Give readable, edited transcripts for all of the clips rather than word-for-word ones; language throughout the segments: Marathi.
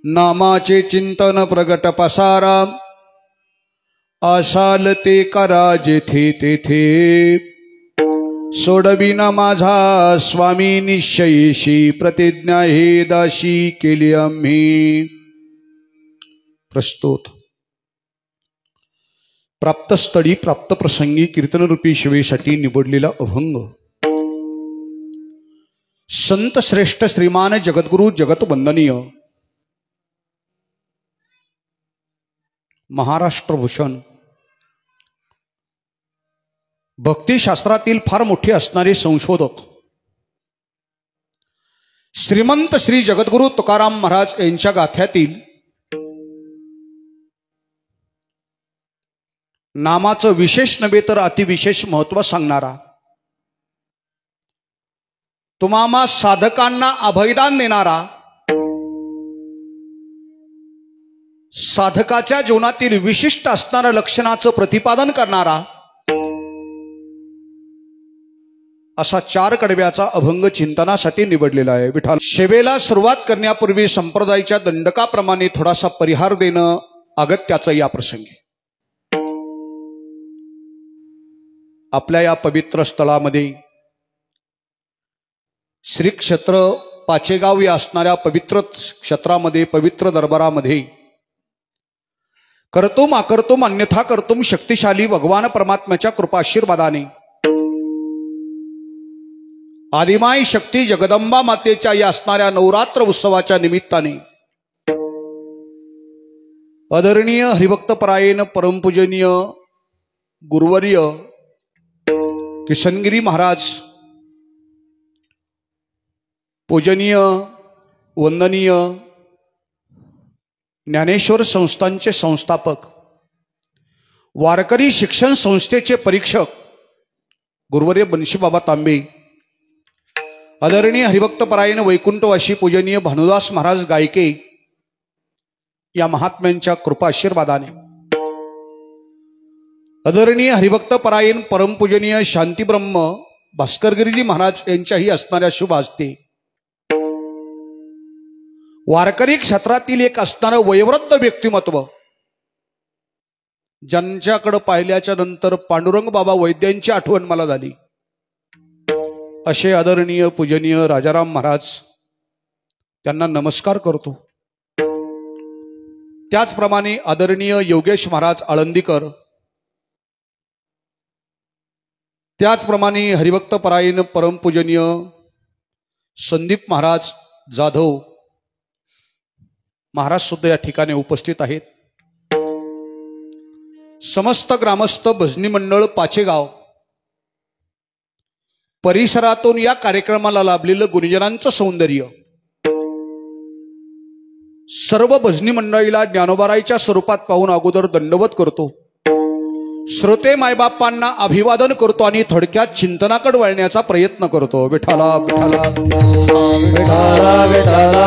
नामाचे चिंतन प्रगट पसारा, आशाल ते करा जेथे तेथे, सोडविना माझा स्वामी निश्चयेशी, प्रतिज्ञा हे दाशी केली आम्ही. प्रस्तुत प्राप्तस्थळी प्राप्त प्रसंगी कीर्तनरूपी शिवेसाठी निवडलेला अभंग. संत श्रेष्ठ श्रीमान जगद्गुरु जगत वंदनीय महाराष्ट्रभूषण, भक्तिशास्त्रातील फार मोठे असणारे संशोधक श्रीमंत श्री जगद्गुरु तुकाराम महाराज यांच्या गाथ्यातील नामाचं विशेष नव्हे तर अतिविशेष महत्त्व सांगणारा, तुम्हामा साधकांना अभयदान देणारा, साधकाच्या जीवनातील विशिष्ट असणाऱ्या लक्षणाचं प्रतिपादन करणारा असा 4 कडव्याचा अभंग चिंतनासाठी निवडलेला आहे. विठ्ठल सेवेला सुरुवात करण्यापूर्वी संप्रदायाच्या दंडकाप्रमाणे थोडासा परिहार देणं अगत्याचं या प्रसंगी. आपल्या या पवित्र स्थळामध्ये श्री क्षेत्र पाचेगाव या असणाऱ्या पवित्र क्षेत्रामध्ये, पवित्र दरबारामध्ये कर्तुम अकर्तुम अन्यथा कर्तुम शक्तिशाली भगवान परमात्म्याच्या कृपाशीर्वादाने आदिमाई शक्ती जगदंबा मातेच्या या असणाऱ्या नवरात्र उत्सवाच्या निमित्ताने आदरणीय हरिभक्तपरायण परमपूजनीय गुरुवर्य किशनगिरी महाराज, पूजनीय वंदनीय ज्ञानेश्वर संस्थांचे संस्थापक, वारकरी शिक्षण संस्थेचे परीक्षक गुरुवर्य बंशीबाबा तांबे, आदरणीय हरिभक्तपरायण वैकुंठवासी पूजनीय भानुदास महाराज गायके या महात्म्यांच्या कृपा आशीर्वादाने, आदरणीय हरिभक्तपरायण परमपूजनीय शांतीब्रह्म भास्करगिरीजी महाराज यांच्याही असणाऱ्या शुभ हस्ते वारकरी क्षेत्रातील एक असणारं वयोवृद्ध व्यक्तिमत्व, ज्यांच्याकडे पाहिल्याच्या नंतर पांडुरंग बाबा वैद्यांची आठवण मला झाली, असे आदरणीय पूजनीय राजाराम महाराज, त्यांना नमस्कार करतो. त्याचप्रमाणे आदरणीय योगेश महाराज आळंदीकर, त्याचप्रमाणे हरिभक्तपरायण परमपूजनीय संदीप महाराज जाधव महाराज सुद्धा या ठिकाणी उपस्थित आहेत. समस्त ग्रामस्थ भजनी मंडळ पाचेगाव परिसरातून या कार्यक्रमाला लाभलेलं गुरुजनांचं सौंदर्य, सर्व भजनी मंडळीला ज्ञानोबाराईच्या स्वरूपात पाहून अगोदर दंडवत करतो. श्रोते मायबापांना अभिवादन करतो आणि थोडक्यात चिंतनाकडे वळण्याचा प्रयत्न करतो. विठाला विठाला विठाला विठाला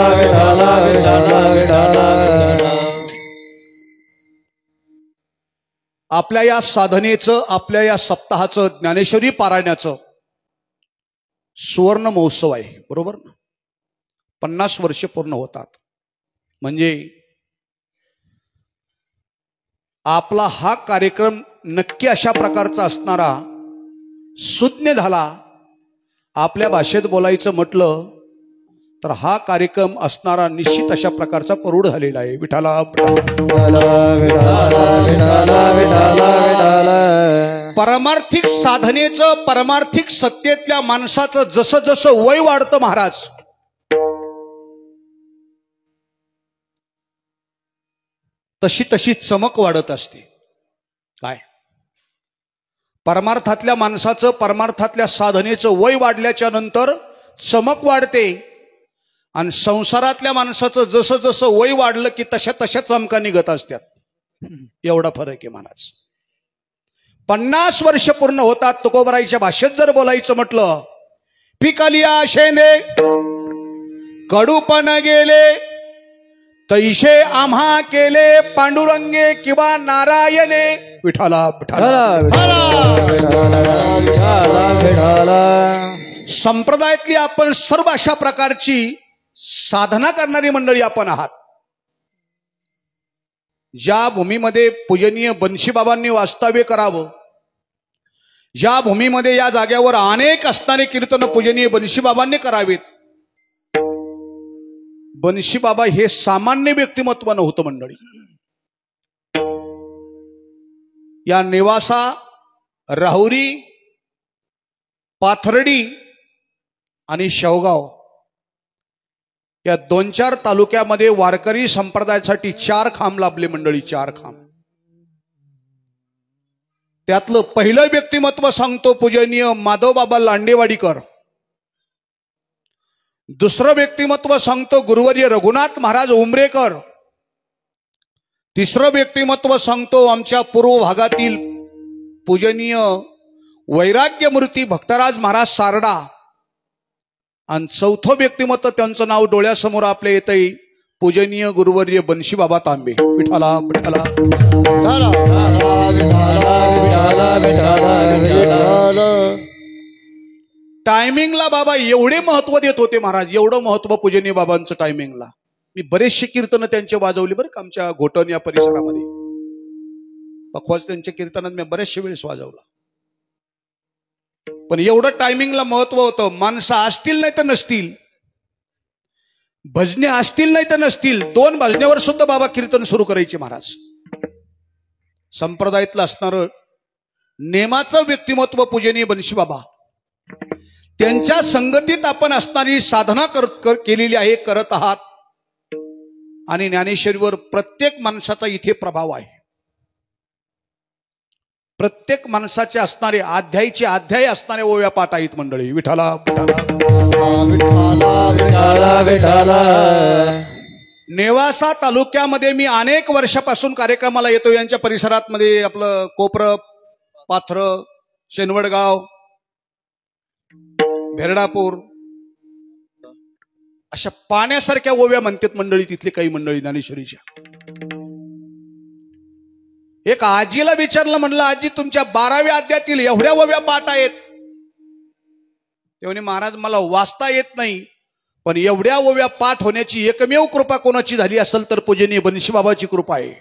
विठाला विठाला. आपल्या या साधनेचं, आपल्या या सप्ताहाचं, ज्ञानेश्वरी पारायणाचं सुवर्ण महोत्सव आहे, बरोबर ना? 50 वर्षे पूर्ण होतात. म्हणजे आपला हा कार्यक्रम नक्की अशा प्रकारचा असणारा सुज्ञ झाला. आपल्या भाषेत बोलायचं म्हटलं तर हा कार्यक्रम असणारा निश्चित अशा प्रकारचा प्रौढ झालेला आहे. विठाला परमार्थिक साधनेचं, परमार्थिक सत्तेतल्या माणसाचं जसं जसं वय वाढतं महाराज, तशी तशी चमक वाढत असते. काय परमार्थातल्या माणसाचं, परमार्थातल्या साधनेचं वय वाढल्याच्या नंतर चमक वाढते, आणि संसारातल्या माणसाचं जसं जसं वय वाढलं की तशा तशा चमका निघत असतात. एवढा फरक आहे महाराज. 50 वर्ष पूर्ण होतात. तुकोबराईच्या भाषेत जर बोलायचं म्हटलं, पिकलिया शेंदे कडूपण गेले, तैशे आम्हा केले पांडुरंगे किंवा नारायणे. विठाला संप्रदायातली आपण सर्व अशा प्रकारची साधना करणारी मंडळी आपण आहात. ज्या भूमीमध्ये पूजनीय बन्शीबाबांनी वास्तव्य करावं, ज्या भूमीमध्ये या जाग्यावर अनेक असणारे कीर्तन पूजनीय बन्शीबाबांनी करावेत, बन्शीबाबा हे सामान्य व्यक्तिमत्व नव्हतं मंडळी. या नेवासा, राहुरी, पाथर्डी आणि शेवगाव या 2-4 तालुक्यामध्ये वारकरी संप्रदायासाठी 4 खांब लाभले मंडळी. 4 खांब. त्यातलं पहिलं व्यक्तिमत्व सांगतो पूजनीय माधवबाबा लांडेवाडीकर. दुसरं व्यक्तिमत्व सांगतो गुरुवर्य रघुनाथ महाराज उमरेकर. तिसरं व्यक्तिमत्व सांगतो आमच्या पूर्व भागातील पूजनीय वैराग्यमूर्ती भक्तराज महाराज सारडा. आणि चौथं व्यक्तिमत्व त्यांचं नाव डोळ्यासमोर आपल्या येतंय, पूजनीय गुरुवर्य बन्शीबाबा तांबे. विठाला विठाला. टायमिंगला बाबा एवढे महत्व देत होते महाराज, एवढं महत्व पूजनीय बाबांचं टायमिंगला. मी बरेचसे कीर्तन त्यांचे वाजवली बरं का आमच्या घोटण या परिसरामध्ये. पखवाज त्यांच्या कीर्तनात मी बरेचशे वेळेस वाजवला. पण एवढं टायमिंगला महत्व होतं. माणसं असतील नाही तर नसतील, भजने असतील नाही तर नसतील, 2 भजनेवर सुद्धा बाबा कीर्तन सुरू करायचे महाराज. संप्रदायातलं असणारं नेमाचं व्यक्तिमत्व पूजनीय बन्शीबाबा. त्यांच्या संगतीत आपण असणारी साधना केलेली आहे, करत आहात. आणि ज्ञानेश्वरीवर प्रत्येक माणसाचा इथे प्रभाव आहे. प्रत्येक माणसाचे असणारे अध्यायचे अध्याय असणारे ओव्या पाठ आहेत मंडळी. विठाला नेवासा तालुक्यामध्ये मी अनेक वर्षापासून कार्यक्रमाला येतो. यांच्या परिसरात मध्ये आपलं कोपर, पाथर, शेनवडगाव, भेरडापूर अशा पाण्यासारख्या ओव्या म्हणतात मंडळी तिथली काही मंडळी ज्ञानेश्वरीच्या. एक आजीला विचारलं, म्हणलं आजी तुमच्या 12व्या अध्यायातील एवढ्या ओव्या पाठ आहेत? तेव्हा महाराज मला वाचता येत नाही, पण एवढ्या ओव्या पाठ होण्याची एकमेव कृपा कोणाची झाली असेल तर पूजनीय बन्शीबाबाची कृपा आहे.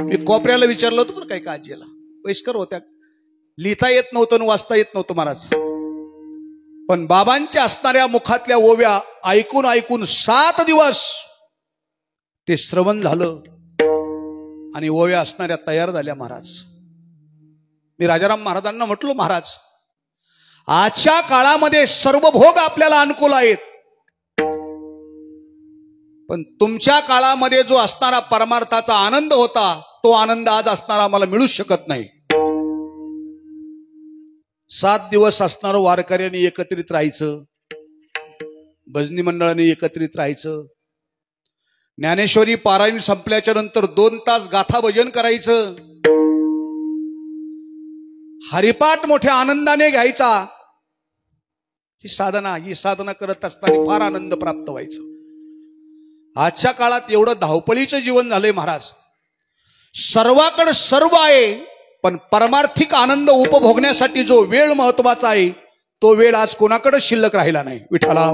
मी कोपऱ्याला विचारलं होतं बरं काय आजीला, वयस्कर होत्या, लिहिता येत नव्हतं वाचता येत नव्हतं महाराज. पण बाबांच्या असणाऱ्या मुखातल्या ओव्या ऐकून ऐकून 7 दिवस ते श्रवण झालं आणि ओव्या असणाऱ्या तयार झाल्या महाराज. मी राजाराम महाराजांना म्हटलो, महाराज आजच्या काळामध्ये सर्व भोग आपल्याला अनुकूल आहेत, पण तुमच्या काळामध्ये जो असणारा परमार्थाचा आनंद होता तो आनंद आज असणारा आम्हाला मिळूच शकत नाही. 7 दिवस असणारं वारकऱ्यांनी एकत्रित राहायचं, भजनी मंडळाने एकत्रित राहायचं, ज्ञानेश्वरी पारायण संपल्याच्या नंतर 2 तास गाथा भजन करायचं, हरिपाठ मोठ्या आनंदाने घ्यायचा. ही साधना करत असताना फार आनंद प्राप्त व्हायचा. आजच्या काळात एवढं धावपळीचं जीवन झालंय महाराज, सर्वाकडे सर्व आहे, पण परमार्थिक आनंद उपभोगण्यासाठी जो वेळ महत्वाचा आहे तो वेळ आज कोणाकडे शिल्लक राहिला नाही. विठाला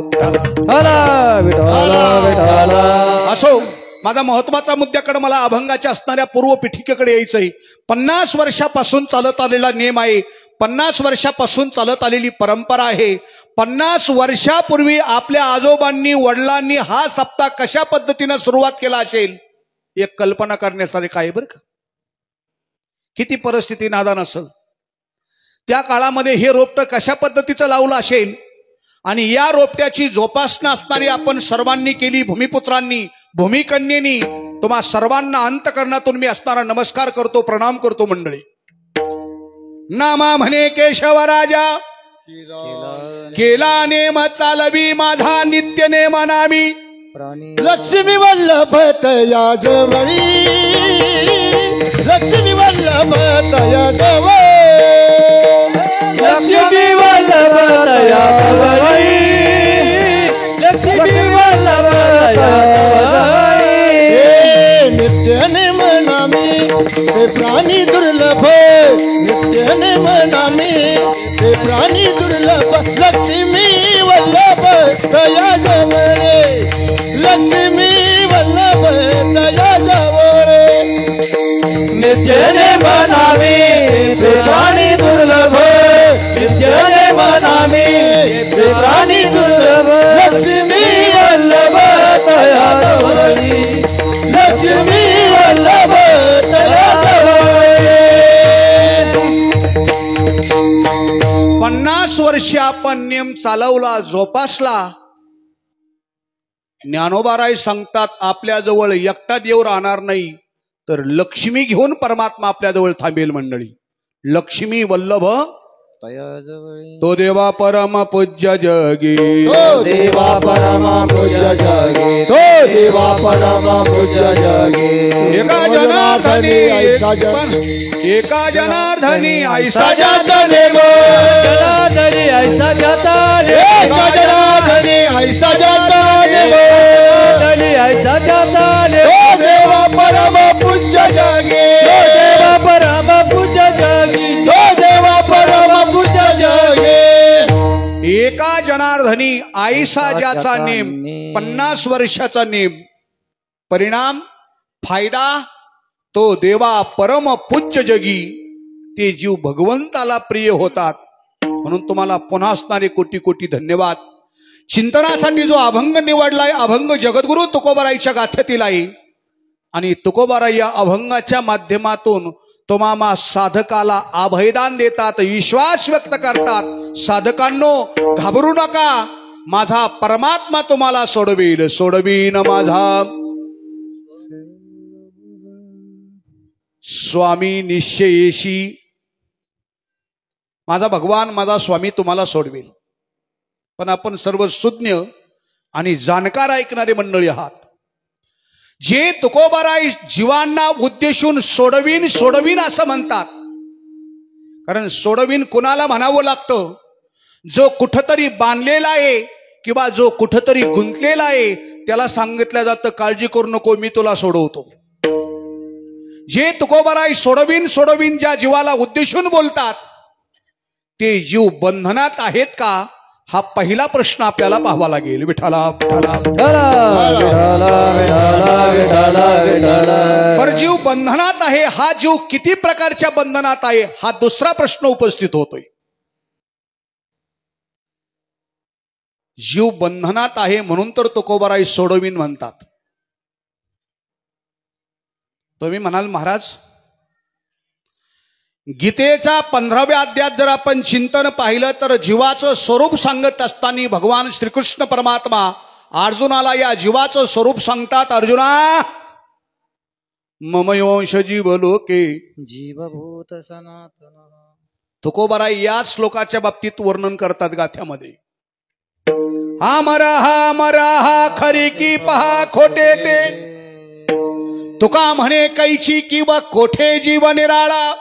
असो. माझा महत्वाचा मुद्द्याकडे मला अभंगाच्या असणाऱ्या पूर्व पीठिकेकडे यायचंय. 50 वर्षापासून चालत आलेला नियम आहे, 50 वर्षापासून चालत आलेली परंपरा आहे. 50 वर्षापूर्वी आपल्या आजोबांनी वडिलांनी हा सप्ताह कशा पद्धतीने सुरुवात केला असेल एक कल्पना करण्यासारखं आहे बरं का. किती परिस्थिती नादान असेल, त्या काळामध्ये हे रोपटं कशा पद्धतीचं लावलं असेल, आणि या रोपट्याची जोपासना असणारी आपण सर्वांनी केली, भूमिपुत्रांनी, भूमिकन्येनी. तुम्हा सर्वांना अंतकरणातून मी असणारा नमस्कार करतो, प्रणाम करतो मंडळी. नामा म्हणे केशव राजा, केला नेम चालवी माझा नित्य नेम नामी. लक्ष्मी वल्लभ तया जवळी, लक्ष्मी वल्लभ तया जवळी, लक्ष्मी वल्लभ तया जवळी, लक्ष्मी वल्लभ तया जवळी. नित्य नेम नामी ते प्राणी दुर्लभ, नित्य नेम नामी ते प्राणी दुर्लभ. लक्ष्मी वल्लभ तया जवळी, लक्ष्मी वल्लभ नित्यने म्हणावी प्रेमाने दुर्लभ नित्यने म्हणावी प्रेमाने दुर्लभ लक्ष्मी वल्लभ तया जवळी लक्ष्मी वल्लभ तया जवळी 50 वर्षे आपण नेम चालवला जोपासला. ज्ञानोबाराय सांगतात आपल्याजवळ एकटा देव राहणार नाही तर लक्ष्मी घेऊन परमात्मा आपल्याजवळ थांबेल. मंडळी लक्ष्मी वल्लभ तो देवा परम पूज्य जगी तो देवा परम पूज्य जगी तो देवा परम पूज्य जगी एका जनार्दनी एका जनार्दनी ऐसा जाता नेमो जनार्दनी ऐसा जाता एका जनार्दनी ऐसा जाता नेमो जनार्दनी ऐसा जाता नेमो देवा परम पूज्य जगी तो देवा परम पूज्य जगी तो देवा परम पूज्य जगी एका जनार्दनी आईसा ज्याचा नेम 50 वर्षाचा नेम परिणाम फायदा तो देवा परम पूज्य जगी. ते जीव भगवंताला प्रिय होतात. म्हणून तुम्हाला पुन्हा असणारे कोटी कोटी धन्यवाद. चिंतनासाठी जो अभंग निवडलाय अभंग जगद्गुरु तुकोबाराईच्या गाथ्यातील आहे आणि तुकोबाराई या अभंगाच्या माध्यमातून तुम्हाला साधकाला अभयदान देतात, विश्वास व्यक्त करतात. साधकांनो घाबरू नका, माझा परमात्मा तुम्हाला सोडवील सोडवीन माझा स्वामी निश्चयेशी. माझा भगवान माझा स्वामी तुम्हाला सोडवेल. पण आपण सर्व सुज्ञ आणि जाणकार ऐकणारे मंडळी आहात. जे तुकोबाराई जीवांना उद्देशून सोडवीन सोडवीन असं म्हणतात. कारण सोडवीन कुणाला म्हणावं लागतं? जो कुठंतरी बांधलेला आहे किंवा जो कुठंतरी गुंतलेला आहे त्याला सांगितलं जातं काळजी करू नको मी तुला सोडवतो. जे तुकोबाराई सोडवीन सोडवीन ज्या जीवाला उद्देशून बोलतात ते जीव बंधनात आहेत का हा पहिला प्रश्न आपल्याला पाहावा लागेल. विठाला विठाला पर जीव बंधनात आहे हा जीव किती प्रकारच्या बंधनात आहे हा दुसरा प्रश्न उपस्थित होतोय. जीव बंधनात आहे म्हणून तर तुकोबाराई सोडवीन म्हणतात. तुम्ही म्हणाल महाराज गीतेचा 15व्या अध्यायात जर आपण चिंतन पाहिलं तर जीवाचं स्वरूप सांगत असताना भगवान श्रीकृष्ण परमात्मा अर्जुनाला या जीवाचं स्वरूप सांगतात. अर्जुना मम योंश जीव लोके जीवभूत सनातन. तुकोबाराई या श्लोकाच्या बाबतीत वर्णन करतात गाथ्यामध्ये. हा मरा हा खरी की पहा खोटे ते तुका म्हणे कैची किंवा कोठे जीव निराळा.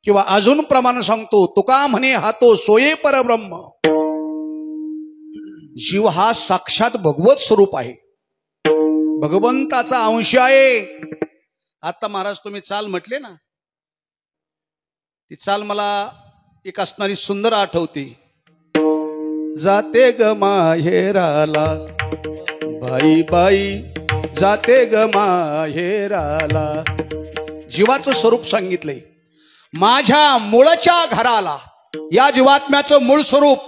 किंवा अजून प्रमाण सांगतो तुका म्हणे हा तो सोये परब्रह्म. जीव हा साक्षात भगवत स्वरूप आहे, भगवंताचा अंश आहे. आता महाराज तुम्ही चाल म्हटले ना, ती चाल मला एक असणारी सुंदर आठवते. जाते ग माहेराला बाई बाई जाते ग माहेराला. जीवाचं स्वरूप सांगितलंय. माझ्या मूळच्या घराला या जीवात्म्याचं मूळ स्वरूप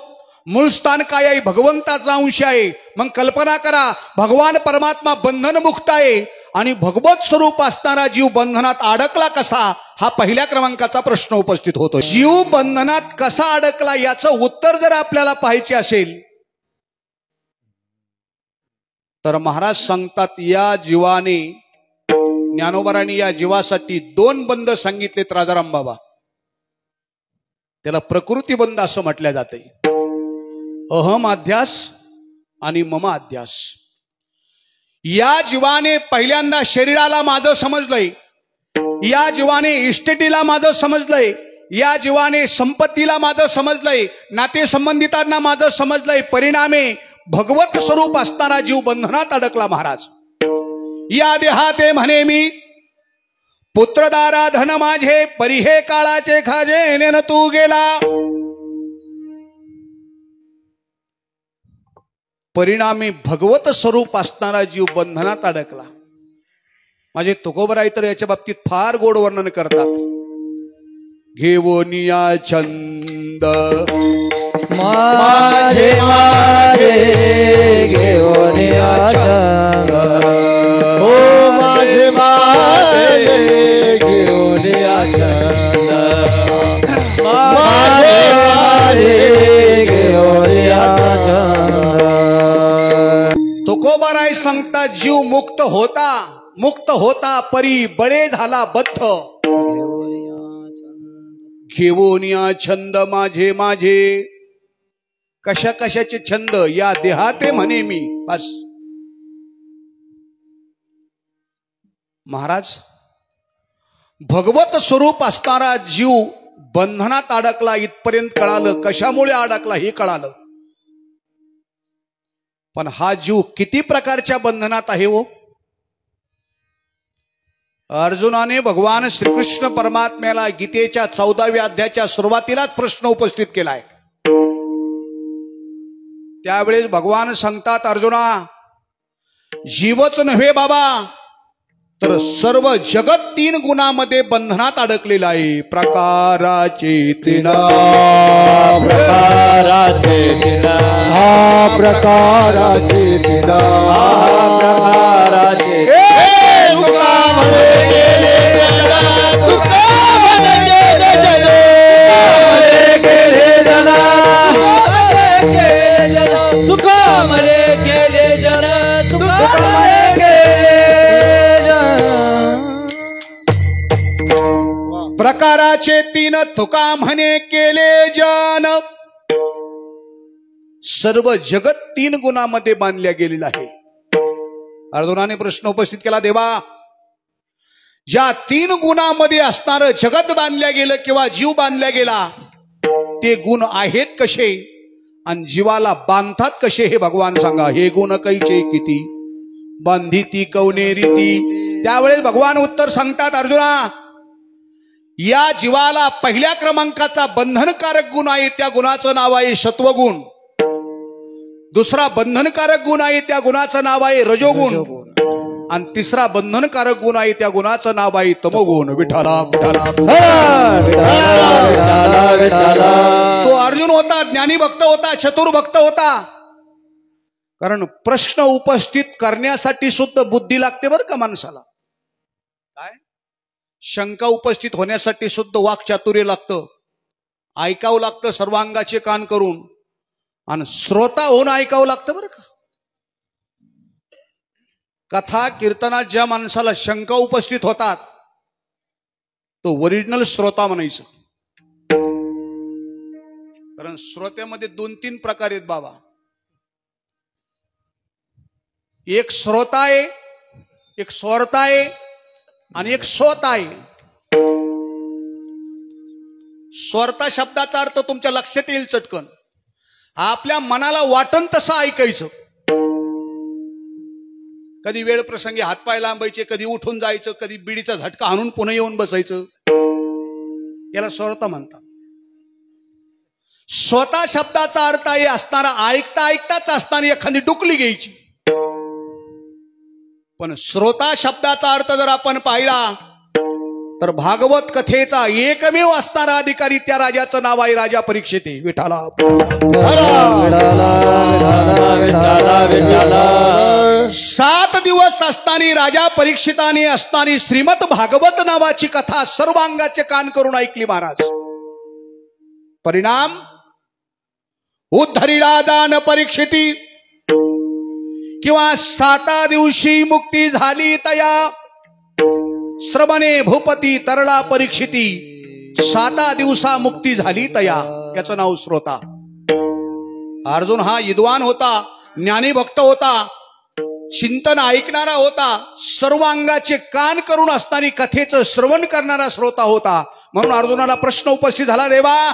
मूळ स्थान काय आहे? भगवंताचा अंश आहे. मग कल्पना करा भगवान परमात्मा बंधनमुक्त आहे आणि भगवत स्वरूप असणारा जीव बंधनात अडकला कसा हा पहिल्या क्रमांकाचा प्रश्न उपस्थित होतो. जीव बंधनात कसा अडकला याचं उत्तर जर आपल्याला पाहायचे असेल तर महाराज सांगतात या जीवाने ज्ञानोबारांनी या जीवासाठी 2 बंध सांगितलेत. राजाराम बाबा त्याला प्रकृती बंध असं म्हटल्या जाते. अहम अध्यास आणि मम अध्यास. या जीवाने पहिल्यांदा शरीराला माझं समजलंय, या जीवाने इस्टेटीला माझं समजलंय, या जीवाने संपत्तीला माझं समजलंय, नातेसंबंधितांना माझं समजलंय. परिणामे भगवत स्वरूप असणारा जीव बंधनात अडकला. महाराज या देहाते म्हणे मी पुत्रदारा धन माझे परिहे काळाचे खाजे नेन तू गेला. परिणामी भगवत स्वरूप असणारा जीव बंधनात अडकला. माझे तुकोबराय तर याच्या बाबतीत फार गोड वर्णन करतात. घेवनिया छंद माझे माझे घेऊन या छंद, हो माझे माझे घेऊन या छंद, माझे माझे घेऊन या छंद. तुकोबराय सांगता जीव मुक्त होता परी बळे झाला बद्ध. घेऊन या छंद माझे माझे, कशा कशाचे छंद या देहाते म्हणे मी. बस महाराज, भगवत स्वरूप असणारा जीव बंधनात अडकला इथपर्यंत कळालं. कशामुळे अडकला हे कळालं. पण हा जीव किती प्रकारच्या बंधनात आहे हो. अर्जुनाने भगवान श्रीकृष्ण परमात्म्याला गीतेच्या 14व्या अध्यायाच्या सुरुवातीलाच प्रश्न उपस्थित केलाय. त्यावेळेस भगवान सांगतात, अर्जुना, जीवच नव्हे बाबा, तर सर्व जगत 3 गुणामध्ये बंधनात अडकलेलं आहे. प्रकाराचे तिना, प्रकाराचे तिना, प्रकाराचे तिना, प्रकाराचे प्रकाराचे 3 तुका म्हणे केले जन. सर्व जगत 3 गुणामध्ये बांधल्या गेलेलं आहे. अर्जुनाने प्रश्न उपस्थित केला, देवा, ज्या 3 गुणामध्ये असणारं जगत बांधल्या गेलं किंवा जीव बांधल्या गेला, ते गुण आहेत कसे आणि जीवाला बांधतात कसे हे भगवान सांगा. हे गुण कैचे किती बांधिती कवने रीती. त्यावेळेस भगवान उत्तर सांगतात, अर्जुना, या जीवाला पहिल्या क्रमांकाचा बंधनकारक गुण आहे, त्या गुणाचं नाव आहे सत्वगुण. दुसरा बंधनकारक गुण आहे, त्या गुणाचं नाव आहे रजोगुण. आणि तिसरा बंधनकारक गुण आहे, त्या गुणाचं नाव आहे तमोगुण. विठाला विठाला. तो अर्जुन होता, ज्ञानी भक्त होता, चतुर भक्त होता. कारण प्रश्न उपस्थित करण्यासाठी सुद्धा बुद्धी लागते बरं का माणसाला. काय शंका उपस्थित होण्यासाठी सुद्धा वाक्चातुर्य लागतं. ऐकावं लागतं सर्वांगाचे कान करून, आणि श्रोता होऊन ऐकावं लागतं बरं का. कथा कीर्तनात ज्या माणसाला शंका उपस्थित होतात, तो ओरिजिनल श्रोता म्हणायचं. कारण श्रोत्यामध्ये 2-3 प्रकार आहेत बाबा. एक श्रोता आहे, एक स्वरता आहे, आणि एक श्रोता आहे. स्वरता शब्दाचा अर्थ तुमच्या लक्षात येईल चटकन. आपल्या मनाला वाटन तसं ऐकायचं. कधी वेळ प्रसंगी हातपाय लांबायचे, कधी उठून जायचं, कधी बिडीचा झटका आणून पुन्हा येऊन बसायचं. याला स्वरता म्हणतात. स्वतः शब्दाचा अर्थ आहे असणारा ऐकता ऐकताच असताना एखादी डुकली घ्यायची. पण श्रोता शब्दाचा अर्थ जर आपण पाहिला तर भागवत कथेचा एकमेव असणारा अधिकारी त्या राजाचं नाव आहे राजा परीक्षित. विठाला. 7 दिवस असताना राजा परीक्षिताने असताना श्रीमद भागवत नावाची कथा सर्वांगाचे कान करून ऐकली महाराज. परिणाम उद्धरिला जान परीक्षिती, किंवा 7 दिवशी मुक्ती झाली तया. श्रवणे भूपती तरला परीक्षिती, 7 दिवसा मुक्ती झाली तया. याचं नाव श्रोता. अर्जुन हा विद्वान होता, ज्ञानी भक्त होता, चिंतन ऐकणारा होता, सर्वांगाचे कान करून असणारी कथेचं श्रवण करणारा श्रोता होता. म्हणून अर्जुनाला प्रश्न उपस्थित झाला, देवा,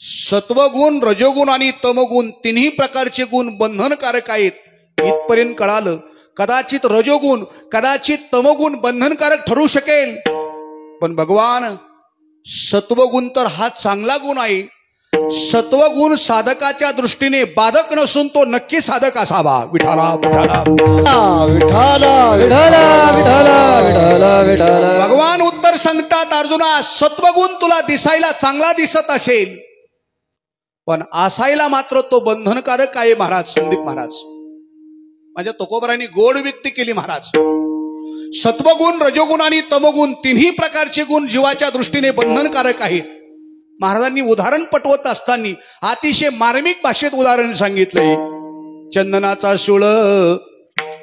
सत्वगुण, रजोगुण आणि तमगुण 3ही प्रकारचे गुण बंधनकारक आहेत. इथपर्यंत कळालं. कदाचित रजोगुण, कदाचित तमगुण बंधनकारक ठरू शकेल, पण भगवान सत्वगुण तर हा चांगला गुण आहे. सत्वगुण साधकाच्या दृष्टीने बाधक नसून तो नक्की साधक असावा. विठाला विठाला विठाला भगवान उत्तर सांगतात, अर्जुना सत्वगुण तुला दिसायला चांगला दिसत असेल, पण असायला मात्र तो बंधनकारक आहे महाराज. संदीप महाराज माझ्या तुकोबरांनी गोड व्यक्ती केली महाराज. सत्वगुण, रजोगुण आणि तमोगुण तिन्ही प्रकारचे गुण जीवाच्या दृष्टीने बंधनकारक आहेत. महाराजांनी उदाहरण पटवत असताना अतिशय मार्मिक भाषेत उदाहरण सांगितलंय. चंदनाचा सुळ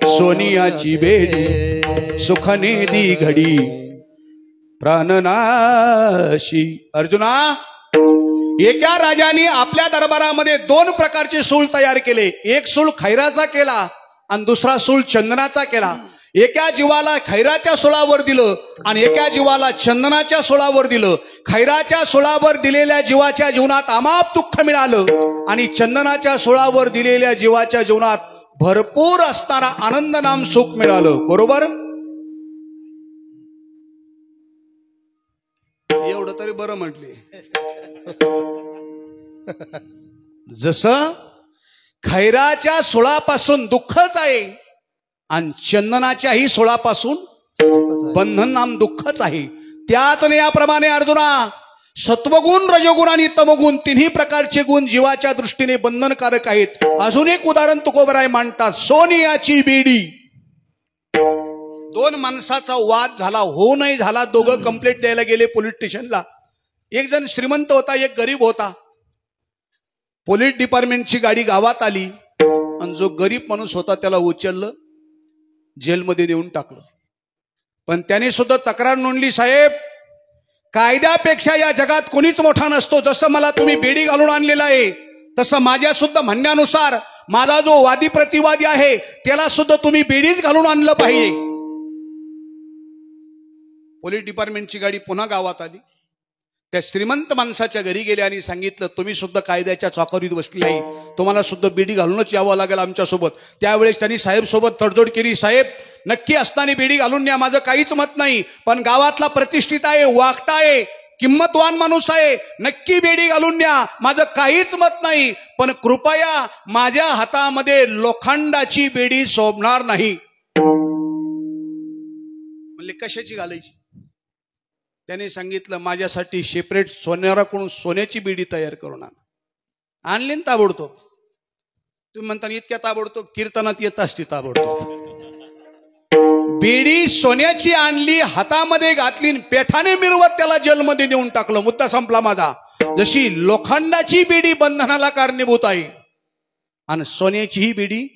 सोनियाची बेडी सुखने दी घडी प्राणनाशी. अर्जुना एका राजाने आपल्या दरबारामध्ये दोन प्रकारचे सूळ तयार केले. एक सूळ खैराचा केला आणि दुसरा सूळ चंदनाचा केला. एका जीवाला खैराच्या सोळावर दिलं आणि एका जीवाला चंदनाच्या सोळावर दिलं. खैराच्या सोळावर दिलेल्या जीवाच्या जीवनात अमाप दुःख मिळालं आणि चंदनाच्या सोळावर दिलेल्या जीवाच्या जीवनात भरपूर असताना आनंद नाम सुख मिळालं. बरोबर? एवढं तरी बरं म्हटले. जसं खैराच्या सोळापासून दुःखच आहे आणि चंदनाच्याही सोळापासून बंधन नाम दुःखच आहे, त्याच याप्रमाणे अर्जुना सत्वगुण, रजोगुण आणि तमोगुण तिन्ही प्रकारचे गुण जीवाच्या दृष्टीने बंधनकारक आहेत. अजून एक उदाहरण तुकोबराय मांडतात. सोनियाची बेडी. दोन माणसाचा वाद झाला, हो नाही झाला, दोघं कंप्लेंट द्यायला गेले पोलीस स्टेशनला. एक जण श्रीमंत होता, एक गरीब होता. पोलीस डिपार्टमेंटची गाडी गावात आली आणि जो गरीब माणूस होता त्याला उचललं, जेलमध्ये नेऊन टाकलं. पण त्याने सुद्धा तक्रार नोंदली, साहेब कायद्यापेक्षा या जगात कोणीच मोठा नसतो. जसं मला तुम्ही बेडी घालून आणलेला आहे तसं माझ्या सुद्धा म्हणण्यानुसार माझा जो वादी प्रतिवादी आहे त्याला सुद्धा तुम्ही बेडीच घालून आणलं पाहिजे. पोलीस डिपार्टमेंटची गाडी पुन्हा गावात आली. त्या श्रीमंत माणसाच्या घरी गेले आणि सांगितलं, तुम्ही सुद्धा कायद्याच्या चौकटीत बसले आहे, तुम्हाला सुद्धा बेडी घालूनच यावं लागेल आमच्यासोबत. त्यावेळेस त्यांनी साहेब सोबत तडजोड केली. साहेब नक्की असताना बेडी घालून न्या, माझं काहीच मत नाही, पण गावातला प्रतिष्ठित आहे, वागता आहे, किंमतवान माणूस आहे, नक्की बेडी घालून न्या, माझं काहीच मत नाही, पण कृपया माझ्या हातामध्ये लोखंडाची बेडी शोभणार नाही. म्हणले कशाची घालायची? त्याने सांगितलं, माझ्यासाठी सेपरेट सोन्याकडून सोन्याची बेडी तयार करून आणली ताबडतोब. तुम्ही म्हणता इतक्या ताबडतोब कीर्तनात येत असते ताबडतोब. बेडी सोन्याची आणली, हातामध्ये घातली, पेठाने मिरवत त्याला जेलमध्ये नेऊन टाकलं. मुद्दा संपला माझा. जशी लोखंडाची बेडी बंधनाला कारणीभूत आहे आणि सोन्याची ही बेडी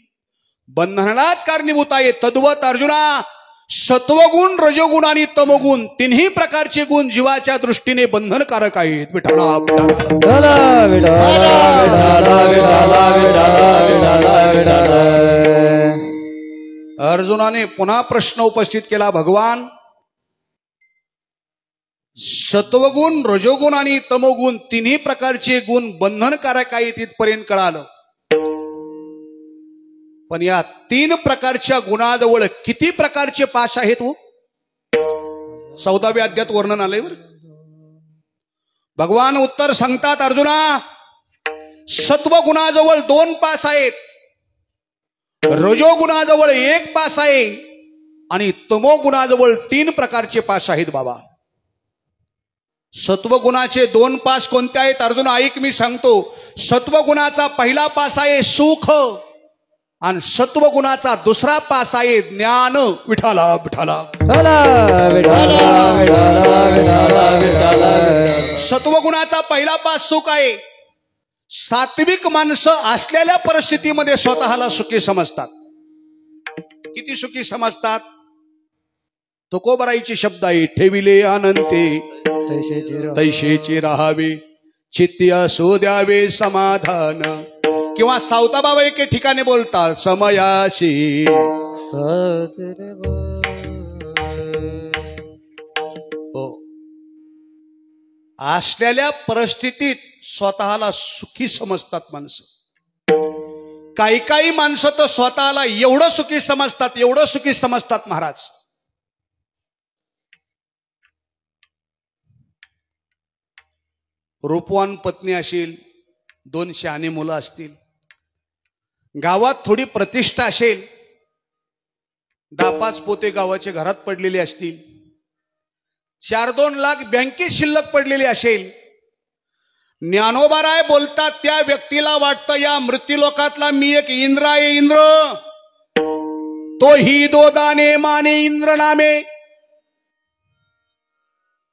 बंधनालाच कारणीभूत आहे, तद्वत अर्जुना सत्वगुण, रजोगुण आणि तमोगुण तिन्ही प्रकारचे गुण जीवाच्या दृष्टीने बंधनकारक आहेत. विठ्ठला अर्जुनाने पुन्हा प्रश्न उपस्थित केला, भगवान सत्वगुण, रजोगुण आणि तमोगुण तिन्ही प्रकारचे गुण बंधनकारक आहेत इथपर्यंत कळालं, पण या तीन प्रकारच्या गुणाजवळ किती प्रकारचे पाश आहेत हो? 14व्या अध्यायात वर्णन आलंय वर. भगवान उत्तर सांगतात, अर्जुना सत्व गुणाजवळ 2 पास आहेत, रजो गुणाजवळ 1 पास आहे आणि तमो गुणाजवळ 3 प्रकारचे पास आहेत. बाबा सत्वगुणाचे 2 पास कोणते आहेत? अर्जुन ऐक, मी सांगतो. सत्वगुणाचा पहिला पास आहे सुख आणि सत्वगुणाचा दुसरा पास आहे ज्ञान. विठाला विठाला. सत्वगुणाचा पहिला पास सुख आहे. सात्विक माणसं असलेल्या परिस्थितीमध्ये स्वतःला सुखी समजतात. किती सुखी समजतात? तुकोबराईचे शब्द आहे, ठेविले अनंते तैशेचे राहावे, चित्ती असो द्यावे समाधान. किंवा सावताबाबा एके ठिकाणी बोलतात, समयाशी हो असलेल्या परिस्थितीत स्वतःला सुखी समजतात माणसं. काही काही माणसं तर स्वतःला एवढं सुखी समजतात, एवढं सुखी समजतात महाराज, रूपवान पत्नी असेल, 2 शहाणी मुलं असतील, गावात थोडी प्रतिष्ठा असेल, 10-5 पोते गावाचे घरात पडलेले असतील, 4-2 लाख बँकेत शिल्लक पडलेली असेल. ज्ञानोबाराय बोलतात त्या व्यक्तीला वाटतं या मृत्यूलोकातला मी एक इंद्र आहे. इंद्र तो ही दोदाने माने इंद्र नामे.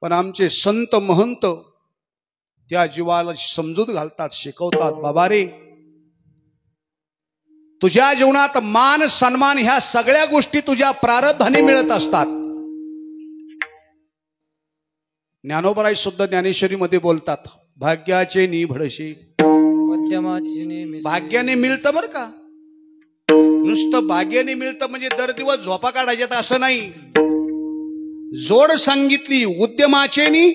पण आमचे संत महंत त्या जीवाला समजूत घालतात, शिकवतात. बाबा रे, तुझ्या जीवनात मान सन्मान ह्या सगळ्या गोष्टी तुझ्या प्रारब्धाने मिळत असतात. ज्ञानोबराय सुद्धा ज्ञानेश्वरी मध्ये बोलतात, भाग्याचे निभडशे. भाग्याने मिळतं बर का, नुसतं भाग्याने मिळतं म्हणजे दर दिवस झोपा काढायच्यात असं नाही. जोड सांगितली उद्यमाचे नी,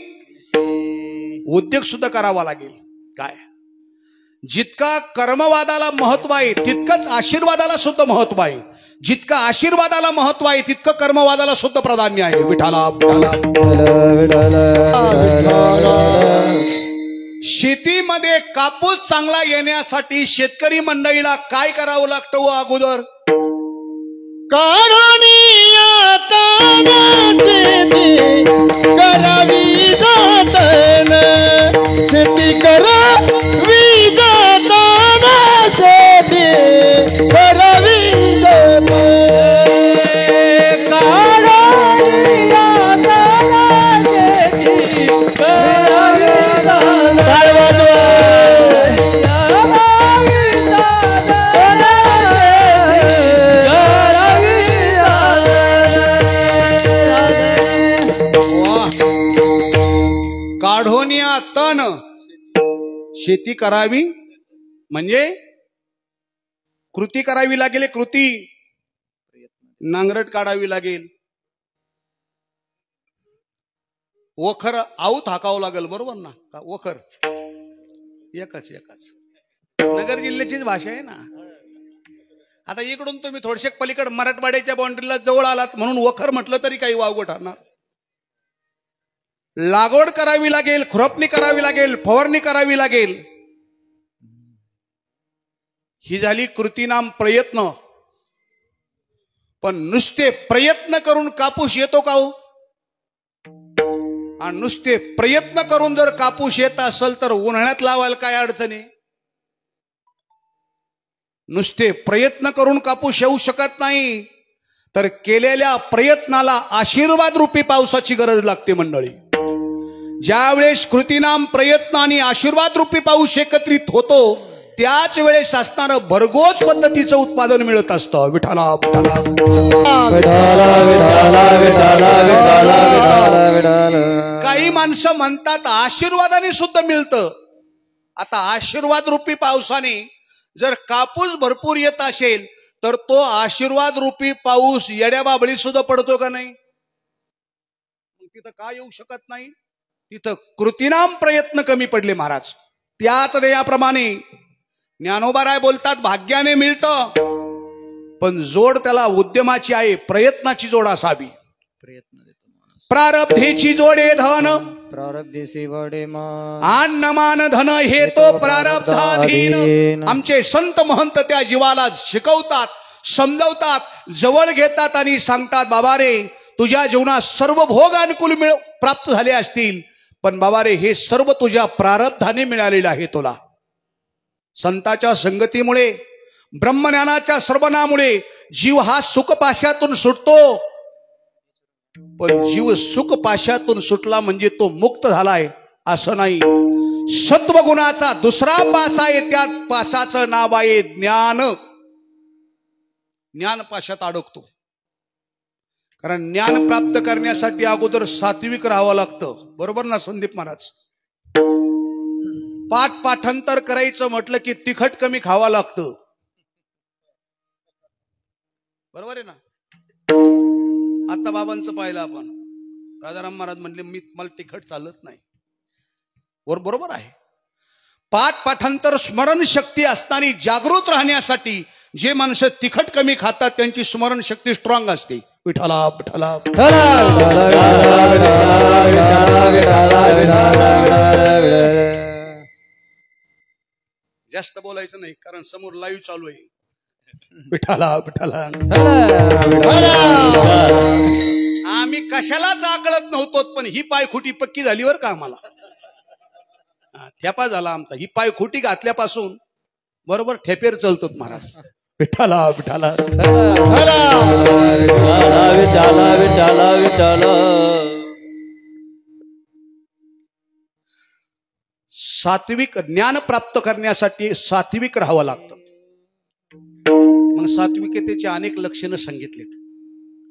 उद्योग सुद्धा करावा लागेल. काय जितका कर्मवादाला महत्व आहे तितकंच आशीर्वादाला सुद्धा महत्व आहे. जितका आशीर्वादाला महत्व आहे तितकं कर्मवादाला सुद्धा प्राधान्य आहे. विठाला शेतीमध्ये कापूस चांगला येण्यासाठी शेतकरी मंडळीला काय करावं लागतं व अगोदर? करावी जातन शेती करावी जातन शेती करावी जातन काढोनिया तन शेती करावी म्हणजे कृती करावी लागेल. कृती नांगरट काढावी लागेल, वखर आऊत हाकावं लागेल. बरोबर ना? का वखर एकच नगर जिल्ह्याचीच भाषा आहे ना. आता इकडून तुम्ही थोडशे पलीकडे मराठवाड्याच्या बाउंड्रीला जवळ आलात म्हणून वखर म्हटलं तरी काही वावगं ठरणार. लागवड करावी लागेल, खुरपणी करावी लागेल, फवारणी करावी लागेल. ही झाली कृतीनाम प्रयत्न. पण नुसते प्रयत्न करून कापूस येतो का हो? आणि नुसते प्रयत्न करून जर कापूस येत असेल तर उन्हाळ्यात लावायला काय अडचण आहे? नुसते प्रयत्न करून कापूस येऊ शकत नाही, तर केलेल्या प्रयत्नाला आशीर्वाद रूपी पावसाची गरज लागते मंडळी. ज्यावेळेस कृतीनाम प्रयत्न आणि आशीर्वाद रूपी पाऊस एकत्रित होतो त्याच वेळेस असणारं भरघोस पद्धतीचं उत्पादन मिळत असतं. विठाला काही माणसं म्हणतात आशीर्वादाने सुद्धा मिळतं. आता आशीर्वाद रूपी पावसाने जर कापूस भरपूर येत असेल तर तो आशीर्वाद रूपी पाऊस येड्या बाबळीत सुद्धा पडतो का नाही? तिथं का येऊ शकत नाही? तिथं कृतीनाम प्रयत्न कमी पडले महाराज. त्याच याप्रमाणे ज्ञानोबाराय बोलतात भाग्याने मिळतं, पण जोड त्याला उद्यमाची आहे, प्रयत्नाची जोड असावी. प्रारब्धेची जोडे धन, प्रारब्धेची वडे मान, अन्न मान धन हे तो प्रारब्धाधीन. आमचे संत महंत त्या जीवाला शिकवतात, समजवतात, जवळ घेतात आणि सांगतात बाबा रे, तुझ्या जीवनात सर्व भोग अनुकूल प्राप्त झाले असतील, पण बाबा रे हे सर्व तुझ्या प्रारब्धाने मिळालेलं आहे तुला. संताच्या संगतीमुळे, ब्रह्मज्ञानाच्या श्रवणामुळे जीव हा सुखपाशातून सुटतो. पण जीव सुखपाशातून सुटला म्हणजे तो मुक्त झालाय असं नाही. सत्वगुणाचा दुसरा पास आहे, त्या पासाचं नाव आहे ज्ञान. ज्ञान पाशात अडकतो. कारण ज्ञान प्राप्त करण्यासाठी अगोदर सात्विक राहावं लागतं. बरोबर ना संदीप महाराज? पाठांतर करायचं म्हटलं की तिखट कमी खावं लागतं. बरोबर आहे ना? आता बाबांचं पाहिलं आपण, राजाराम महाराज म्हणले मला तिखट चालत नाही. बरोबर आहे. पाठांतर स्मरणशक्ती असणारी जागृत राहण्यासाठी जे माणसं तिखट कमी खातात त्यांची स्मरणशक्ती स्ट्रॉंग असते. विठाला विठाला जास्त बोलायचं नाही कारण समोर लाईव्ह चालू आहे. विठाला विठाला आम्ही कशालाच आकळत नव्हतो, पण ही पायखुटी पक्की झाली वर का आम्हाला. ठेपा झाला आमचा. ही पायखुटी घातल्यापासून बरोबर ठेपेर चलतो महाराज. विठाला विठाला विठाला विठाला विठाला. सात्विक ज्ञान प्राप्त करण्यासाठी सात्विक राहावं लागतं. मग सात्विकतेची अनेक लक्षणं सांगितलीत.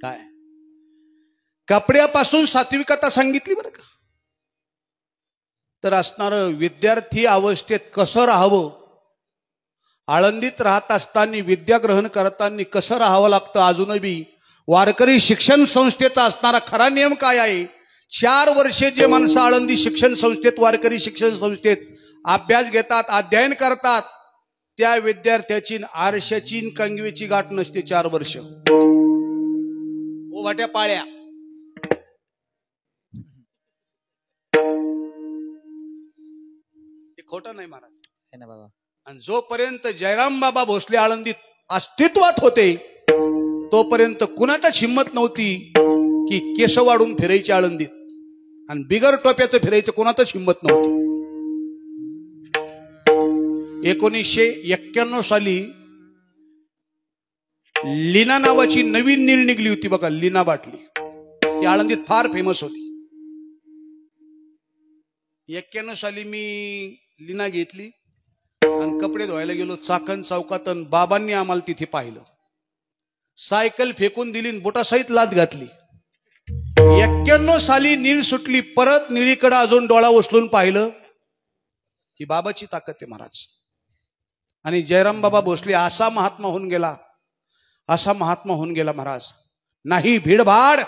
काय? कपड्यापासून सात्विकता सांगितली बरं का. तर असणार विद्यार्थी अवस्थेत कसं राहावं, आळंदीत राहत असताना विद्या ग्रहण करताना कसं राहावं लागतं. अजूनही वारकरी शिक्षण संस्थेचा असणारा खरा नियम काय आहे. 4 वर्षे जे माणसं आळंदी शिक्षण संस्थेत, वारकरी शिक्षण संस्थेत अभ्यास घेतात, अध्ययन करतात, त्या विद्यार्थ्याची आरशाची कंगवेची गाठ नसते 4 वर्ष. ओवाट्या पाळ्या. ते खोटं नाही महाराज. आणि जोपर्यंत जयराम बाबा भोसले आळंदीत अस्तित्वात होते तोपर्यंत कुणाचाच हिंमत नव्हती की केस वाढून फिरायची आळंदीत, आणि बिगर टोप्याचं फिरायचं कोणातच हिंमत नव्हती. 1991 साली लीना नावाची नवीन नील निघली होती बघा, लीना बाटली. ती आळंदीत फार फेमस होती. 91 साली मी लीना घेतली आणि कपडे धुवायला गेलो चाकण चौकात, आणि बाबांनी आम्हाला तिथे पाहिलं. सायकल फेकून दिली, बोटासहित लात घातली. 91 साली नीळ सुटली. परत निळीकडे अजून डोळा उचलून पाहिलं. ही बाबाची ताकद आहे महाराज. आणि जयराम बाबा भोसले असा महात्मा होऊन गेला, असा महात्मा होऊन गेला महाराज. नाही भीडभाड,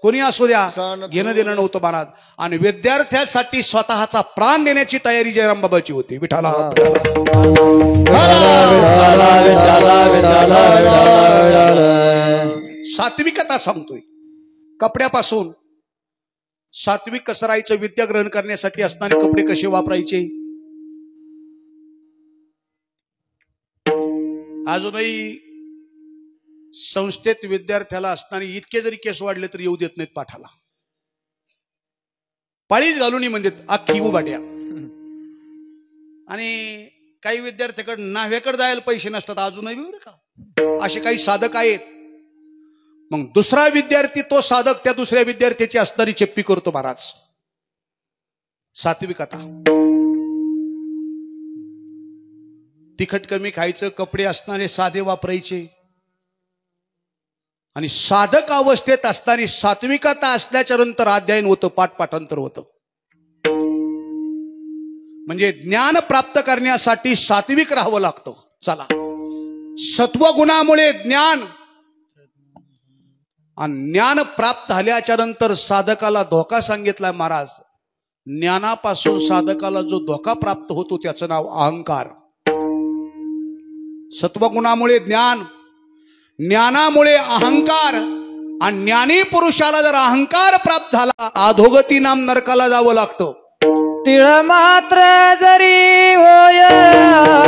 कोणी असू द्या, घेणं देणं नव्हतं महाराज. आणि विद्यार्थ्यासाठी स्वतःचा प्राण देण्याची तयारी जयराम बाबाची होती. विठाला सात्विकता सांगतोय. कपड्यापासून सात्विक कसं राहायचं, विद्या ग्रहण करण्यासाठी असणारे कपडे कसे वापरायचे. अजूनही संस्थेत विद्यार्थ्याला असणारे इतके जरी केस वाढले तरी येऊ देत नाहीत पाठाला. पाळीच घालून म्हणतात अख्खी उभाट्या. आणि काही विद्यार्थ्याकडे नाव्याकडे जायला पैसे नसतात अजूनही बरं का. असे काही साधक आहेत. मग दुसरा विद्यार्थी तो साधक त्या दुसऱ्या विद्यार्थ्याची असणारी चेप्पी करतो महाराज. सात्विकता. तिखट कमी खायचं, कपडे असणारे साधे वापरायचे. आणि साधक अवस्थेत असताना सात्विकता असल्याच्या नंतर अध्ययन होतं, पाठपाठांतर होतं. म्हणजे ज्ञान प्राप्त करण्यासाठी सात्विक राहावं लागतं. चला, सत्वगुणामुळे ज्ञान, आणि ज्ञान प्राप्त झाल्याच्या नंतर साधकाला धोका सांगितला महाराज. ज्ञानापासून साधकाला जो धोका प्राप्त होतो त्याचं नाव अहंकार. सत्वगुणामुळे ज्ञान, ज्ञानामुळे अहंकार. आणि ज्ञानी पुरुषाला जर अहंकार प्राप्त झाला अधोगती नाम नरकाला जावं लागतं. तिळ मात्र जरी होय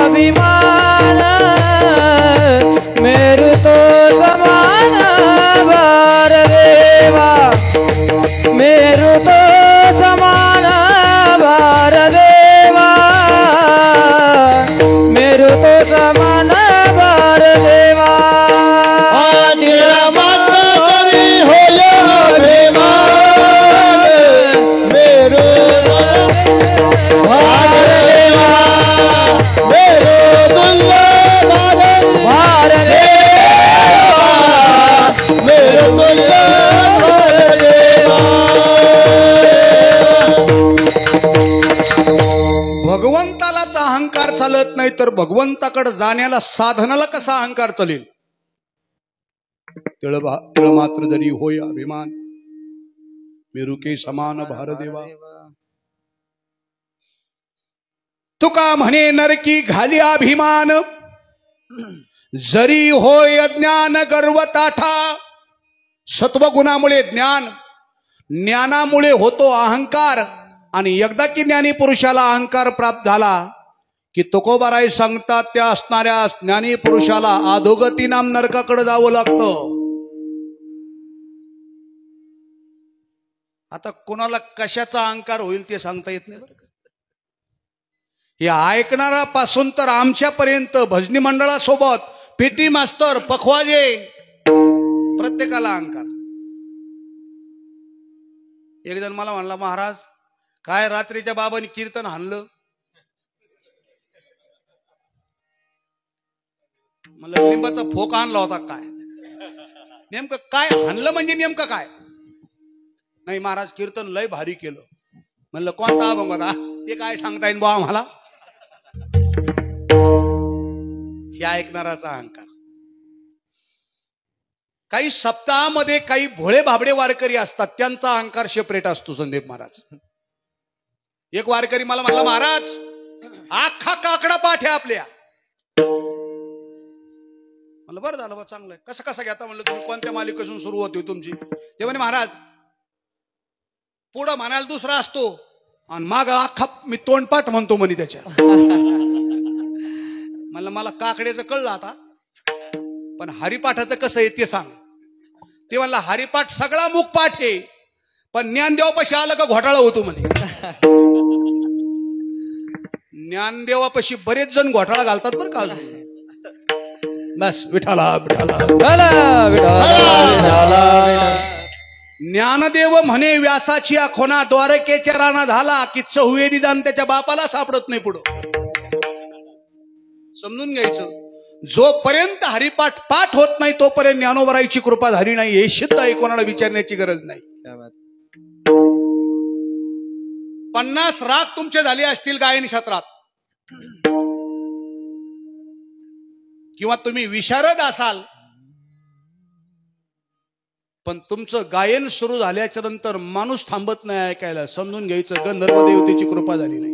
अभिमान, मेरू तो समान भार देवा, मेरू तो समान भार देवा, मेरू तो समान भार देवा. तिळ मात्र जरी होय अभिमान, मेरू भार देवा, मेरू तुल्य भार देवा, मेरू तुल्य भार देवा. भगवंतालाच अहंकार चालत नाही तर भगवंताकडे जाण्याला साधनाला कसा अहंकार चालेल. तिळ मात्र जरी होय अभिमान, मेरू के समान भार देवा. तुका म्हणे नरकी घाली अभिमान, जरी होय ज्ञान गर्व ताठा. सत्वगुणामुळे ज्ञान, ज्ञानामुळे होतो अहंकार. आणि एकदा की ज्ञानी पुरुषाला अहंकार प्राप्त झाला की तुकोबाराय सांगतात त्या असणाऱ्या ज्ञानी पुरुषाला अधोगती नाम नरकाकडे जावं लागतं. आता कोणाला कशाचा अहंकार होईल ते सांगता येत नाही बरं का. हे ऐकणारापासून तर आमच्यापर्यंत भजनी मंडळासोबत पेटी मास्तर पखवाजे प्रत्येकाला अहंकार. एक जण मला म्हणला, महाराज काय रात्रीच्या बाबांनी कीर्तन हाणलं. मला लिंबाचा फोक आणला होता काय, नेमकं काय हाणलं म्हणजे नेमकं काय. नाही महाराज कीर्तन लय भारी केलं. म्हणलं कोणता अभंग होता ते काय सांगता येईल बा आम्हाला. हे ऐकणाराचा अहंकार. काही सप्ताहामध्ये काही भोळे भाबडे वारकरी असतात, त्यांचा अहंकार सेपरेट असतो. संदीप महाराज एक वारकरी मला म्हणला, महाराज अख्खा काकडा पाठ आहे आपल्या. म्हणलं बरं झालं बा, चांगलं आहे. कसं कसं घेता म्हणलं, तुम्ही कोणत्या मालिकेपासून सुरू होती तुमची. ते म्हणे महाराज पुढं म्हणायला दुसरा असतो आणि माग अख्खा मी तोंडपाठ म्हणतो म्हणे त्याच्या. म्हणलं मला काकड्याचं कळलं आता, पण हरिपाठाचं कसं आहे ते सांग. ते म्हणला हरिपाठ सगळा मुख पाठ आहे, पण ज्ञानदेवापाशी आलं का घोटाळा होतो म्हणे. ज्ञानदेवापाशी बरेच जण घोटाळा घालतात बरं का. बस विठाला ज्ञानदेव म्हणे व्यासाची आखोना द्वारकेच्या राणा झाला की चहुवेदी दान त्याच्या बापाला सापडत नाही. पुढं समजून घ्यायचं, जोपर्यंत हरिपाठ पाठ होत नाही तोपर्यंत ज्ञानोबराईची कृपा झाली नाही हे सिद्ध आहे. कोणाला विचारण्याची गरज नाही. 50 राग तुमचे झाले असतील गायन क्षेत्रात, किंवा तुम्ही विशारद असाल, पण तुमचं गायन सुरू झाल्याच्या नंतर माणूस थांबत नाही ऐकायला. समजून घ्यायचं गंधर्व देवतेची कृपा झाली नाही.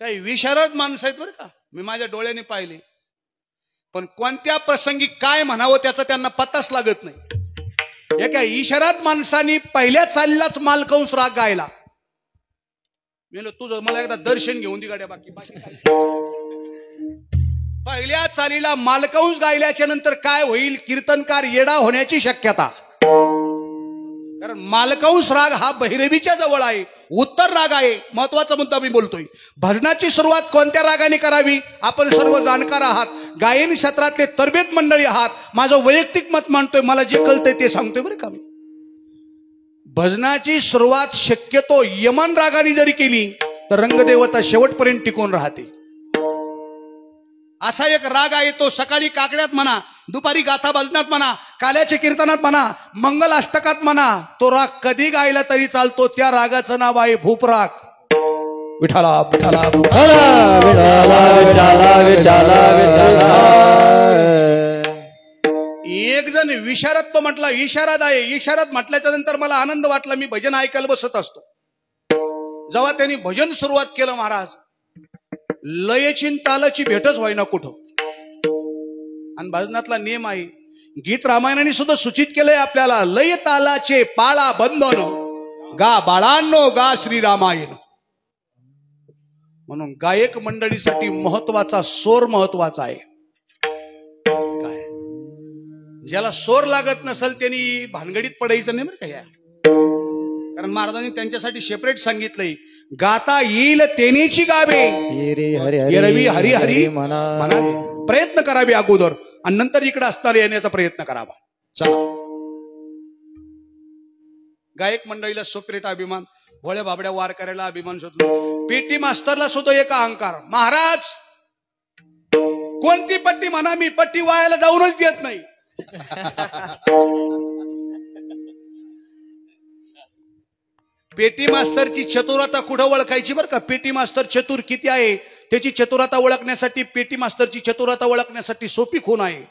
काही विशारद माणसं आहेत बरं का, मी माझ्या डोळ्याने पाहिले, पण कोणत्या प्रसंगी काय म्हणावं त्याचा त्यांना पत्ताच लागत नाही. एका इशारात माणसाने पहिल्या चालीलाच मालकंस राग गायला. मी तुझं मला एकदा दर्शन घेऊन दे गाड्या. बाकी पहिल्या चालीला मालकंस गायल्याच्या नंतर काय होईल, कीर्तनकार येडा होण्याची शक्यता. कारण मालकंस राग हा भैरवीच्या जवळ आहे, उत्तर राग आहे. महत्वाचा मुद्दा मी बोलतोय. भजनाची सुरुवात कोणत्या रागाने करावी आपण सर्व जाणकार आहात, गायन क्षेत्रातले तरबेत मंडळी आहात. माझं वैयक्तिक मत मांडतोय, मला जे कळतंय ते सांगतोय बरं का. भजनाची सुरुवात शक्यतो यमन रागाने जरी केली तर रंगदेवता शेवटपर्यंत टिकून राहते. असा एक राग आहे, तो सकाळी काकड्यात म्हणा, दुपारी गाथा भजनात म्हणा, काल्याच्या कीर्तनात म्हणा, मंगल अष्टकात म्हणा, तो राग कधी गायला तरी चालतो. त्या रागाचं नाव आहे भूपराग. विठाला विठाला एक जण विशारद तो म्हटला, इशारद आहे. इशारद म्हटल्याच्या नंतर मला आनंद वाटला. मी भजन ऐकायला बसत असतो. जेव्हा त्यांनी भजन सुरुवात केलं, महाराज लयची तालाची भेटच व्हायना कुठं. आणि भजनातला नियम आहे, गीत रामायणाने सुद्धा सूचित केलंय आपल्याला, लय तालाचे पाळा बंधन गा बाळांनो गा श्रीरामायण. म्हणून गायक मंडळीसाठी महत्वाचा सोर महत्वाचा आहे. काय ज्याला सोर लागत नसेल त्यांनी भानगडीत पडायचं नाही बरं का. कारण महाराजांनी त्यांच्यासाठी सेपरेट सांगितलंय, गाता येईल तेनेची गावे रवी हरी हरी म्हणावे. प्रयत्न करावे अगोदर आणि नंतर इकडे असताना येण्याचा प्रयत्न करावा. चला, गायक मंडळीला सेपरेट अभिमान, भोळ्या बाबड्या वारकऱ्याला अभिमान शोधलो. पेटी मास्तरला सुद्धा एक अहंकार. महाराज कोणती पट्टी म्हणा, मी पट्टी वायाला जाऊनच देत नाही. पेटी मास्तरची चतुरता कुठं ओळखायची बरं का. पेटी मास्तर चतुर किती आहे त्याची चतुरता ओळखण्यासाठी, पेटी मास्तरची चतुरता ओळखण्यासाठी सोपी खूण आहे.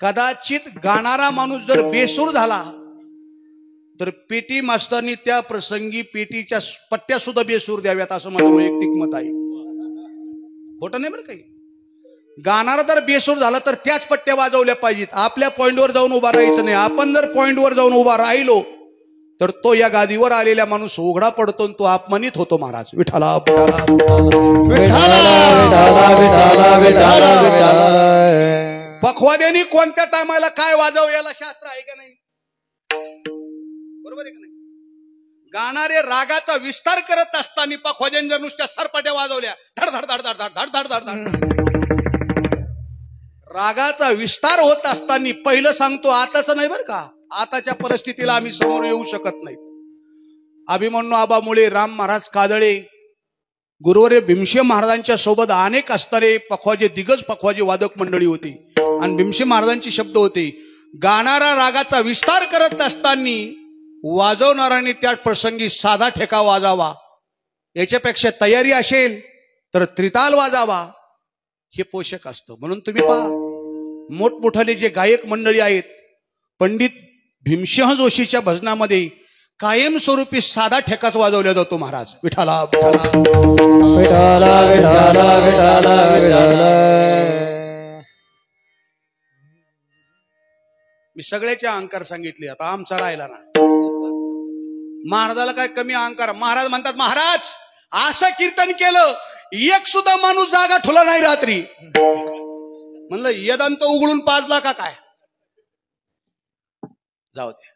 कदाचित गाणारा माणूस जर बेसूर झाला तर पेटी मास्तरनी त्या प्रसंगी पेटीच्या पट्ट्या सुद्धा बेसूर द्याव्यात, असं माझं वैयक्तिक मत आहे. खोटं नाही बरं काही. गाणारा जर बेसूर झाला तर त्याच पट्ट्या वाजवल्या पाहिजेत. आपल्या पॉइंटवर जाऊन उभा राहायचं नाही. आपण जर पॉइंटवर जाऊन उभा राहिलो तर तो या गादीवर आलेला माणूस उघडा पडतो आणि तो अपमानित होतो महाराज. विठाला पखवाद्यांनी कोणत्या टायमाला काय वाजव याला शास्त्र आहे का नाही? बरोबर आहे का नाही? गाणारे रागाचा विस्तार करत असताना पखवाद्याने जर नुसत्या सरपाट्या वाजवल्या धड धड धड धड धड धड धड धड धड. रागाचा विस्तार होत असताना पहिलं सांगतो आताच नाही बरं का, आताच्या परिस्थितीला आम्ही समोर येऊ शकत नाही. अभिमन्यू आबा मुळे, राम महाराज कादळे, गुरुवर्य भीमसेन महाराजांच्या सोबत अनेक असणारे पखवाजे, दिग्गज पखवाजे वादक मंडळी होती. आणि भीमसेन महाराजांचे शब्द होते, गाणारा रागाचा विस्तार करत असताना वाजवणाऱ्यांनी त्या प्रसंगी साधा ठेका वाजावा, याच्यापेक्षा तयारी असेल तर त्रिताल वाजावा, हे पोषक असतं. म्हणून तुम्ही पहा, मोठमोठाले जे गायक मंडळी आहेत, पंडित भीमसिंह जोशीच्या भजनामध्ये कायमस्वरूपी साधा ठेकाच वाजवला जातो महाराज. विठाला विठाला विठाला विठाला विठाला विठाला. मी सगळ्याचे अहंकार सांगितले, आता आमचा राहिला ना. महाराजाला काय कमी अहंकार? महाराज म्हणतात, महाराज असं कीर्तन केलं एक सुद्धा माणूस जागा ठुला नाही रात्री. म्हणलं यदांत उघडून पाजला का काय? जाऊ दे.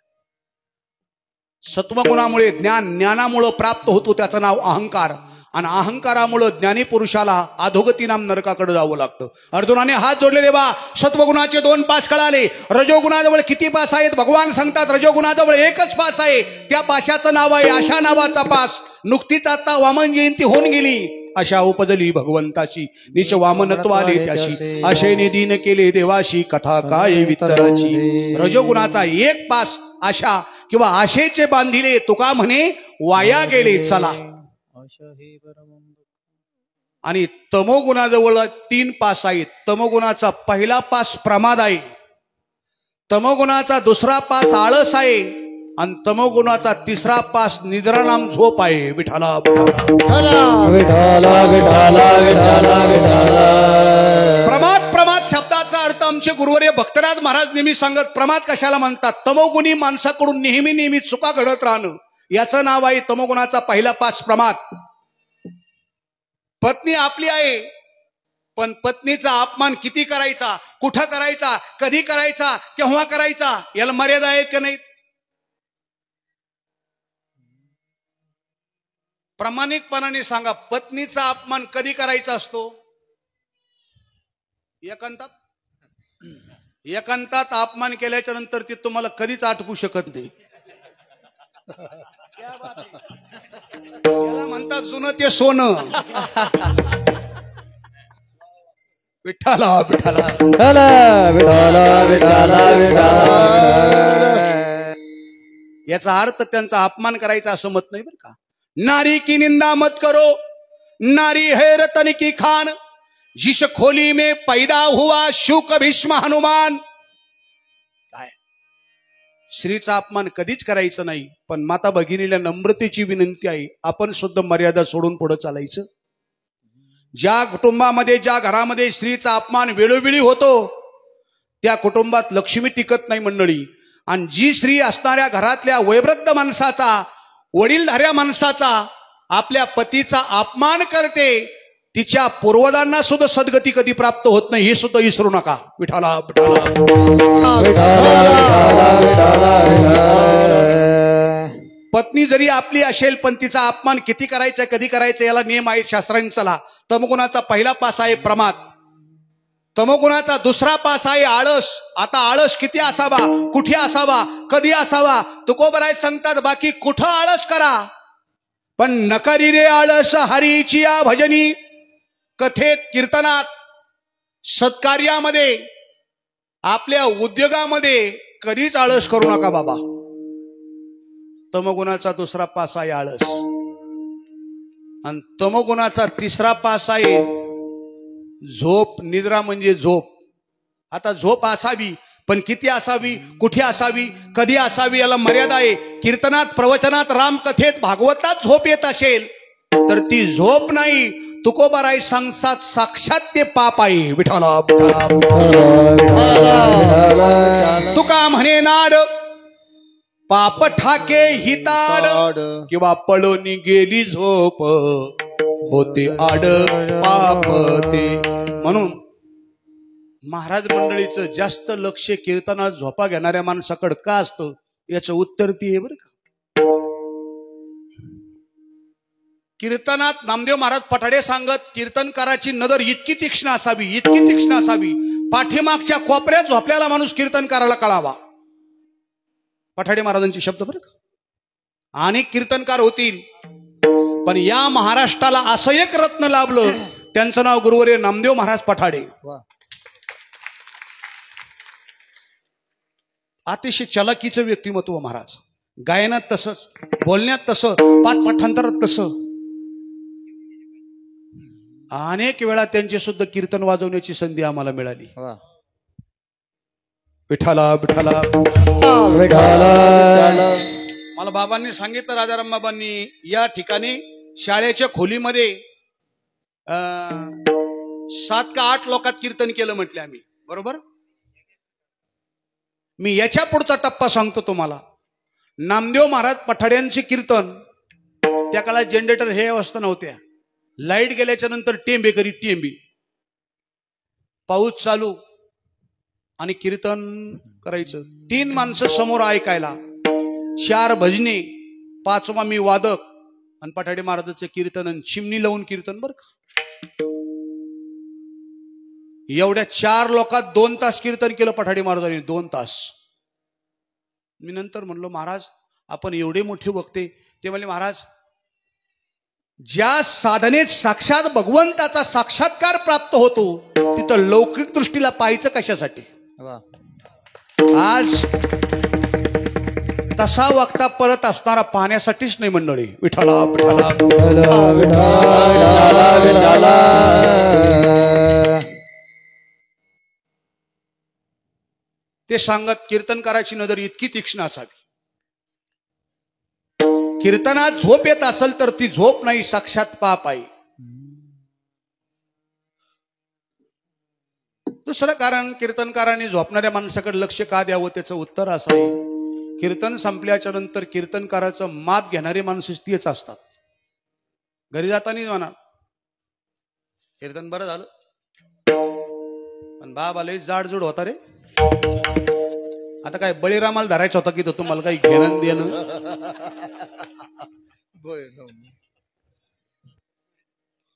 सत्वगुणामुळे ज्ञान, ज्ञानामुळे प्राप्त होतो त्याचं नाव अहंकार. आणि अहंकारामुळे ज्ञानी पुरुषाला अधोगती नाम नरकाकडे जावं लागतं. अर्जुनाने हात जोडले, देवा सत्वगुणाचे 2 पास कळाले, रजोगुणाजवळ किती पास आहेत? भगवान सांगतात रजोगुणाजवळ एकच पास आहे, त्या पाशाचं नाव आहे आशा नावाचा पास. नुकतीच आता वामन जयंती होऊन गेली, अशा उपजली भगवंताची, निच वामनत्व आले त्याशी, आशेने दीन केले देवाशी, कथा काय वित्तराची. रजोगुणाचा 1 पास आशा किंवा आशेचे बांधिले, तुका म्हणे वाया गेले चला. आणि तमोगुणाजवळ 3 पास आहेत. तमोगुणाचा पहिला पास प्रमाद आहे, तमोगुणाचा दुसरा पास आळस आहे, आणि तमोगुणाचा 3रा पास निद्रा नाम झोप आहे. विठाला विठाला विठाला विठाला विठाला विठाला. प्रमाद, प्रमाद शब्दाचा अर्थ आमचे गुरुवर्य भक्तराज महाराज नेहमी सांगत, प्रमाद कशाला म्हणतात? तमोगुणी माणसाकडून नेहमी नेहमी चुका घडत राहणं, याचं नाव आहे तमोगुणाचा पहिला पास प्रमाद. पत्नी आपली आहे, पण पत्नीचा अपमान किती करायचा, कुठं करायचा, कधी करायचा, केव्हा करायचा, याला मर्यादा आहेत का नाही? प्रामाणिकपणाने सांगा, पत्नीचा अपमान कधी करायचा असतो? एकांतात. एकांतात अपमान केल्याच्या नंतर ती तुम्हाला कधीच आठवू शकत नाही. याला म्हणतात जुनं ते सोनं. विठाला विठाला विठाला विठाला विठाला विठाला. याचा अर्थ त्यांचा अपमान करायचा असं मत नाही बरं का. नारी की निंदा मत करो, नारी है रतन की खान, जिस खोली में पैदा हुआ शुक भीष्म हनुमान. काय स्त्रीचा अपमान कधीच करायचं नाही. पण माता भगिनीला नम्रतेची विनंती आहे, आपण सुद्धा मर्यादा सोडून पुढे चालायचं. ज्या कुटुंबामध्ये, ज्या घरामध्ये स्त्रीचा अपमान वेळोवेळी होतो, त्या कुटुंबात लक्ष्मी टिकत नाही मंडळी. आणि जी स्त्री असणाऱ्या घरातल्या वयोवृद्ध माणसाचा, वडीलधाऱ्या माणसाचा, आपल्या पतीचा अपमान करते, तिच्या पूर्वजांना सुद्धा सद्गती कधी प्राप्त होत नाही, हे सुद्धा विसरू नका. विठाला पत्नी जरी आपली असेल, पण तिचा अपमान किती करायचा, कधी करायचा, याला नियम आहे शास्त्रांचा. तमगुणाचा पहिला पास आहे प्रमाद, तमोगुणाचा 2रा पास आहे आळस. आता आळस किती असावा, कुठे असावा, कधी असावा, तुकोबराय सांगतात, बाकी कुठं आळस करा, पण नकारी रे आळस हरीची या भजनी. कथेत, कीर्तनात, सत्कार्यामध्ये, आपल्या उद्योगामध्ये कधीच आळस करू नका बाबा. तमोगुणाचा 2रा पास आहे आळस, आणि तमोगुणाचा 3रा पास आहे झोप. निद्रा म्हणजे झोप. आता झोप असावी, पण किती असावी, कुठे असावी, कधी असावी, याला मर्यादा आहे. कीर्तनात, प्रवचनात, रामकथेत, भागवतात झोप येत असेल तर ती झोप नाही, तुकोबाराय सांगतात साक्षात ते पाप आहे. विठाला तुका म्हणे नाड पाप ठाके हिताड किंवा पळून गेली झोप होते आड पाप ते. म्हणून महाराज मंडळीचं जास्त लक्ष कीर्तनात झोपा घेणाऱ्या माणसाकडे का असतं याचं उत्तर ती आहे बरं का. कीर्तनात नामदेव महाराज पठाडे सांगत कीर्तनकाराची नजर इतकी तीक्ष्ण असावी, इतकी तीक्ष्ण असावी, पाठीमागच्या कोपऱ्यात झोपल्याला माणूस कीर्तनकाराला कळावा. पठाडे महाराजांचे शब्द बरं का. आणि कीर्तनकार होतील पण या महाराष्ट्राला असं एक रत्न लाभलं, त्यांचं नाव गुरुवर्य नामदेव महाराज पठाडे. अतिशय चलाकीचं व्यक्तिमत्व महाराज. गायनात तसंच, बोलण्यात तसं, पाठपाठांतरात तसं. अनेक वेळा त्यांचे सुद्धा कीर्तन वाजवण्याची संधी आम्हाला मिळाली. विठाला विठाला मला बाबांनी सांगितलं, राजाराम बाबांनी, या ठिकाणी शाळेच्या खोलीमध्ये 7 का 8 लोकात कीर्तन केलं म्हटले आम्ही. बरोबर. मी याच्या पुढचा टप्पा सांगतो तुम्हाला. नामदेव महाराज पठाड्यांचे कीर्तन, त्या काळात जनरेटर हे अवस्था नव्हत्या. लाईट गेल्याच्या नंतर टेंबे करी टेंबी, पाऊस चालू आणि कीर्तन करायचं. 3 माणसं समोर ऐकायला, 4 भजने, 5वा मी वादक आणि पठाडे महाराजांचं कीर्तन आणि चिमणी लावून कीर्तन बरं का. एवढ्या 4 लोकात 2 तास कीर्तन केलं पठाडे महाराजांनी. 2 तास. मी नंतर म्हणलो, महाराज आपण एवढे मोठे वक्ते. ते म्हणले, महाराज ज्या साधनेत साक्षात भगवंताचा साक्षात्कार प्राप्त होतो तिथं लौकिक दृष्टीला पाहायचं कशासाठी. आज तसा वक्ता परत असणारा पाहण्यासाठीच नाही मंडळी. विठाला विठाला ते सांगत कीर्तनकाराची नजर इतकी तीक्ष्ण असावी. कीर्तनात झोप येत असेल तर ती झोप नाही, साक्षात पाप आहे. दुसरं कारण, कीर्तनकारांनी झोपणाऱ्या माणसाकडे लक्ष का द्यावं त्याचं उत्तर असं आहे, कीर्तन संपल्याच्या नंतर कीर्तनकाराचं माप घेणारे माणसं तीच असतात. घरी जाताना म्हणा कीर्तन बरं झालं पण बाबा लई जाडजूड होता रे. आता काय बळीरामाला धरायचं होता की तो तुम्हाला काही घेणं देणं.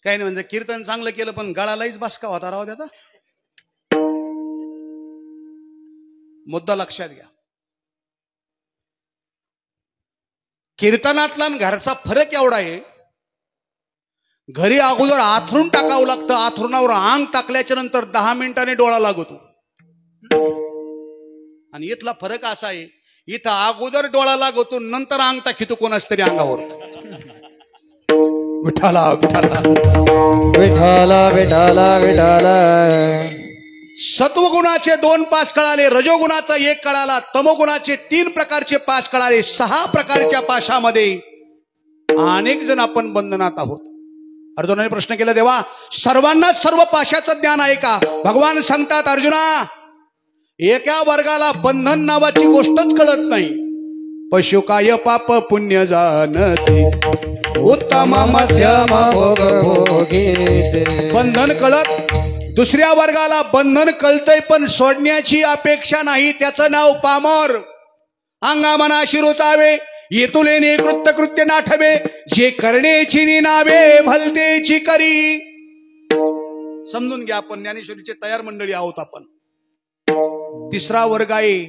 काही नाही म्हणजे कीर्तन चांगलं केलं पण गळालाच बसका होता राव त्याचा. मुद्दा लक्षात घ्या. कीर्तनातला घरचा फरक एवढा आहे, घरी अगोदर आथरून टाकावं लागतं. आथरुणावर अंग टाकल्याच्या नंतर 10 मिनिटांनी डोळा लागतो. आणि इथला फरक असा आहे, इथं अगोदर डोळा लागतो नंतर अंग टाकीतो कोणाच तरी अंगावर. विठाला विठाला विठाला विठाला विठाला. सत्वगुणाचे 2 पास कळाले, रजोगुणाचा 1 कळाला, तमोगुणाचे 3 प्रकारचे पास कळाले. 6 प्रकारच्या पाशामध्ये अनेक जण आपण बंधनात आहोत. अर्जुनाने प्रश्न केला, देवा सर्वांना सर्व पाशाचं ज्ञान आहे का. भगवान सांगतात, अर्जुना एका वर्गाला बंधन नावाची गोष्टच कळत नाही. पशु काय पाप पुण्य जाणते, उत्तम मध्यम भोग भोगीते. बंधन कळत. दुसऱ्या वर्गाला बंधन कळतंय पण सोडण्याची अपेक्षा नाही, त्याचं नाव पामर. अंगा मनाशी रुचावे, येतुलेने कृत्य कृत्य नाठवे, जे करण्याची नावे भलतेची करी. समजून घ्या, आपण ज्ञानेश्वरीचे तयार मंडळी आहोत आपण. 3रा वर्ग आहे,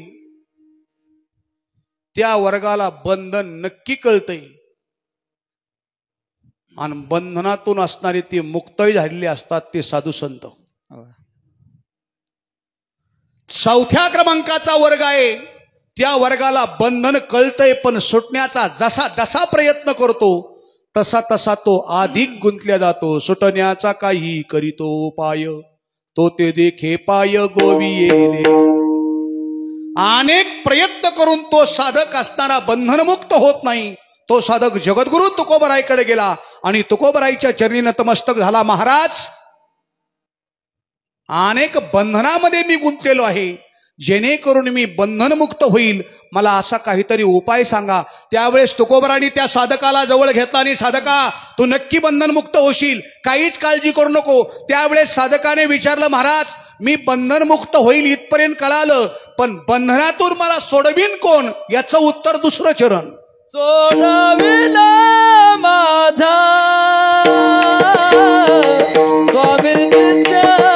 त्या वर्गाला बंधन नक्की कळतंय आणि बंधनातून असणारे ते मुक्तही झालेले असतात, ते साधू संत. 4थ्या क्रमांकाचा वर्ग आहे, त्या वर्गाला बंधन कळतंय पण सुटण्याचा जसा जसा प्रयत्न करतो तसा तसा तो अधिक गुंतल्या जातो. सुटण्याचा काही करीतो उपाय, तो ते देखे पाय गोवियेले. अनेक प्रयत्न करून तो साधक असताना बंधनमुक्त होत नाही. तो साधक जगद्गुरु तुकोबराईकडे गेला आणि तुकोबराईच्या चरणी नतमस्तक झाला. महाराज अनेक बंधनामध्ये मी गुंतलेलो आहे, जेणेकरून मी बंधनमुक्त होईल, मला असा काहीतरी उपाय सांगा. त्यावेळेस तुकोबरांनी त्या साधकाला जवळ घेतला आणि साधका, तू नक्की बंधनमुक्त होशील, काहीच काळजी करू नको. त्यावेळेस साधकाने विचारलं, महाराज मी बंधनमुक्त होईल इथपर्यंत कळालं, पण बंधनातून मला सोडवीन कोण? याचं उत्तर दुसरं चरण. सोडविला माझा स्वामी नित्याचे.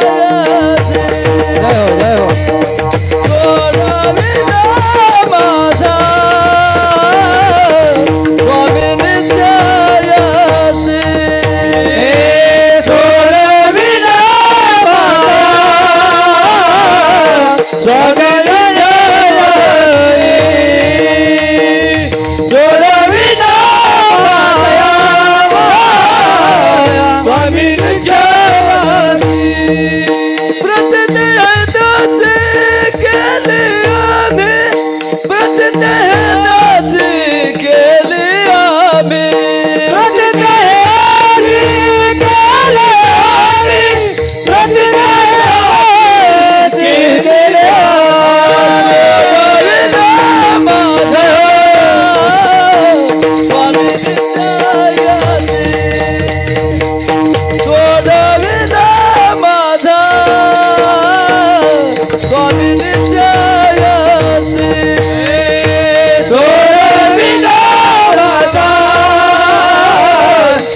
सोडविला माझा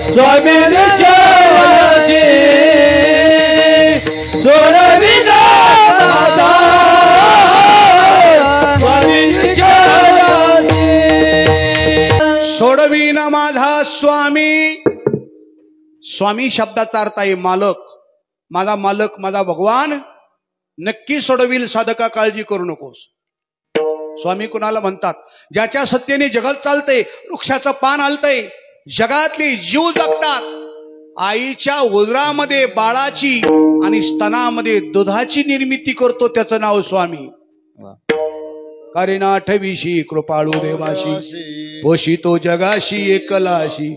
स्वामी नित्याचे. सोडविला माझा स्वामी सोडवीन माझा स्वामी. स्वामी शब्दाचा अर्थ आहे मालक. माझा मालक, माझा भगवान नक्की सोडवील, साधका काळजी करू नकोस. स्वामी कुणाला म्हणतात? ज्याच्या सत्तेने जगत चालते, वृक्षाचं पान आलतंय, जगातली जीव जगतात. आईच्या उदरामध्ये बाळाची आणि स्तनामध्ये दुधाची निर्मिती करतो, त्याचं नाव स्वामी. करीना आठविशी कृपाळू देवाशी, पोषितो जगाशी एकलाशी.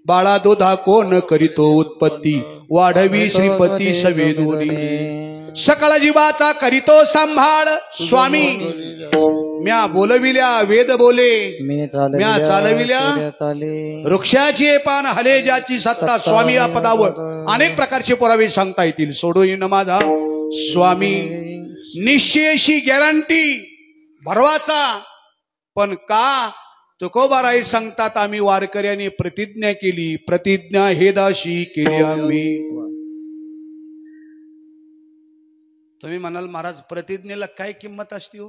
बाळा दुधा कोण करीतो उत्पत्ती, वाढवी श्रीपती सवेदोनी. सकळ जीवाचा करीतो सांभाळ स्वामी. म्या बोलविल्या वेद बोले, म्या चालविल्या वृक्षाची पान हले ज्याची सत्ता. स्वामी या पदावर अनेक प्रकारचे पुरावे सांगता येतील. सोडून माझा स्वामी, निश्चयशी गॅरंटी, भरवासा. पण का? तुकोबाराई सांगतात, आम्ही वारकऱ्यांनी प्रतिज्ञा केली, प्रतिज्ञा हे दाशी केली आम्ही. तुम्ही म्हणाल महाराज प्रतिज्ञेला काय किंमत असते हो?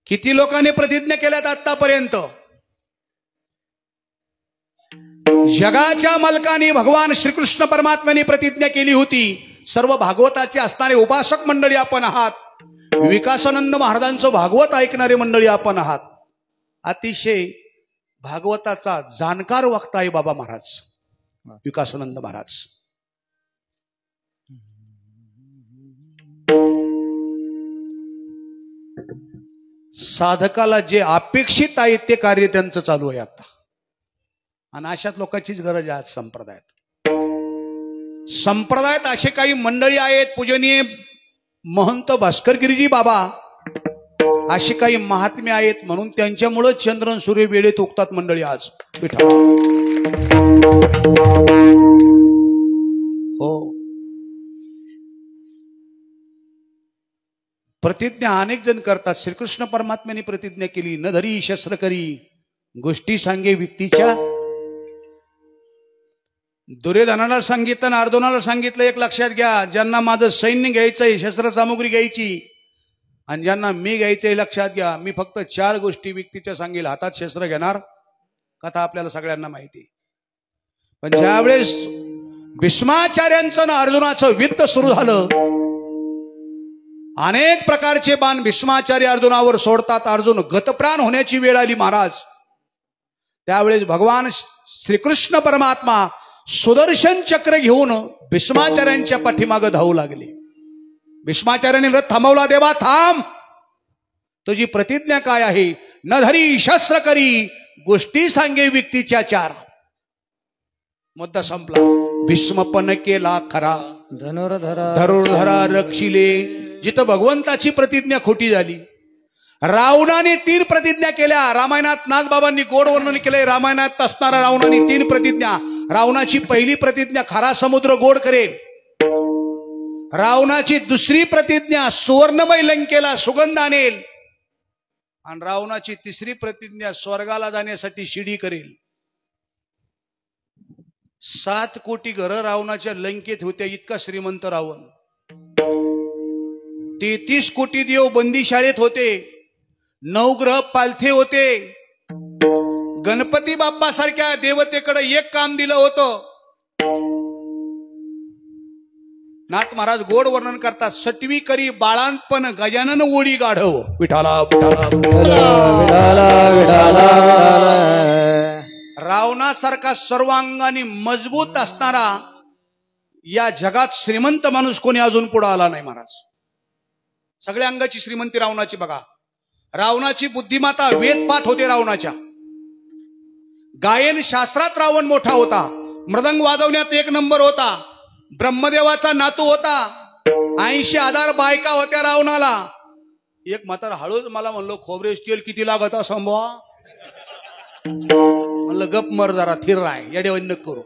किती लोकांनी प्रतिज्ञा केल्यात आतापर्यंत? जगाच्या मालकाने भगवान श्रीकृष्ण परमात्म्याने प्रतिज्ञा केली होती. सर्व भागवताचे असणारे उपासक मंडळी आपण आहात. विकासानंद महाराजांचं भागवत ऐकणारे मंडळी आपण आहात. अतिशय भागवताचा जाणकार वक्ता आहे बाबा महाराज, विकासानंद महाराज. साधकाला जे अपेक्षित आहे ते कार्य त्यांचं चालू आहे आता. आणि अशाच लोकांचीच गरज आहे आज संप्रदायात. संप्रदायात असे काही मंडळी आहेत, पूजनीय महंत भास्करगिरीजी बाबा, असे काही महात्मे आहेत, म्हणून त्यांच्यामुळे चंद्रन सूर्य वेळेत उगतात मंडळी आज विठा. हो, प्रतिज्ञा अनेक जण करतात. श्रीकृष्ण परमात्म्याने प्रतिज्ञा केली, न धरी शस्त्र करी गोष्टी सांगे व्यक्तीच्या. दुर्योधनाला सांगितलं, अर्जुनाला सांगितलं, एक लक्षात घ्या, ज्यांना माझं सैन्य घ्यायचंय, शस्त्रसामुग्री घ्यायची, आणि ज्यांना मी घ्यायचंय, लक्षात घ्या, मी फक्त 4 गोष्टी व्यक्तीच्या सांगेल. हातात शस्त्र घेणार, कथा आपल्याला सगळ्यांना माहिती. पण ज्यावेळेस भीष्माचार्यांचं ना अर्जुनाचं युद्ध सुरू झालं, अनेक प्रकारचे बाण भीष्माचार्य अर्जुनावर सोडतात. अर्जुन गतप्राण होण्याची वेळ आली महाराज. त्यावेळेस भगवान श्रीकृष्ण परमात्मा सुदर्शन चक्र घेऊन भीष्माचार्यांच्या पाठीमागे धावू लागले. भीष्माचार्यांनी रथ थांबवला. देवा थांब, तुझी प्रतिज्ञा काय आहे? न धरी शस्त्र करी गोष्टी सांगे व्यक्तीच्या 4. मुद्दा संपला. भीष्मपण केला खरा, धनुर्धरा रक्षिले जिथं भगवंताची प्रतिज्ञा खोटी झाली. रावणाने 3 प्रतिज्ञा केल्या. रामायणात नाथबाबांनी गोड वर्णन केलंय. रामायणात असणारा रावणाने 3 प्रतिज्ञा. रावणाची पहिली प्रतिज्ञा खारा समुद्र गोड करेल. रावणाची दुसरी प्रतिज्ञा सुवर्णमय लंकेला सुगंध आणेल. आणि रावणाची तिसरी प्रतिज्ञा स्वर्गाला जाण्यासाठी शिडी करेल. 7 कोटी घरं रावणाच्या लंकेत होत्या. इतका श्रीमंत रावण. 33 कोटी देव बंदी शाळेत होते. 9 ग्रह पालथे होते. गणपती बाप्पा सारख्या देवतेकडे एक काम दिलं होतं. नाथ महाराज गोड वर्णन करतात. सटवी करी बाळांपण गजानन ओळी गाढव. विठाला रावणासारखा सर्वांगाने मजबूत असणारा या जगात श्रीमंत माणूस कोणी अजून पुढे आला नाही महाराज. सगळ्या अंगाची श्रीमंती रावणाची बघा. रावणाची बुद्धिमत्ता वेदपाठ होते. रावणाच्या गायन शास्त्रात रावण मोठा होता. मृदंग वाजवण्यात 1 नंबर होता. ब्रह्मदेवाचा नातू होता. 80,000 बायका होत्या रावणाला. एक म्हातारा हळूच मला म्हणलो खोबरेच तेल किती लागत असंभवा. म्हणलं गप मर जरा थिर राय येडेवन्न करू.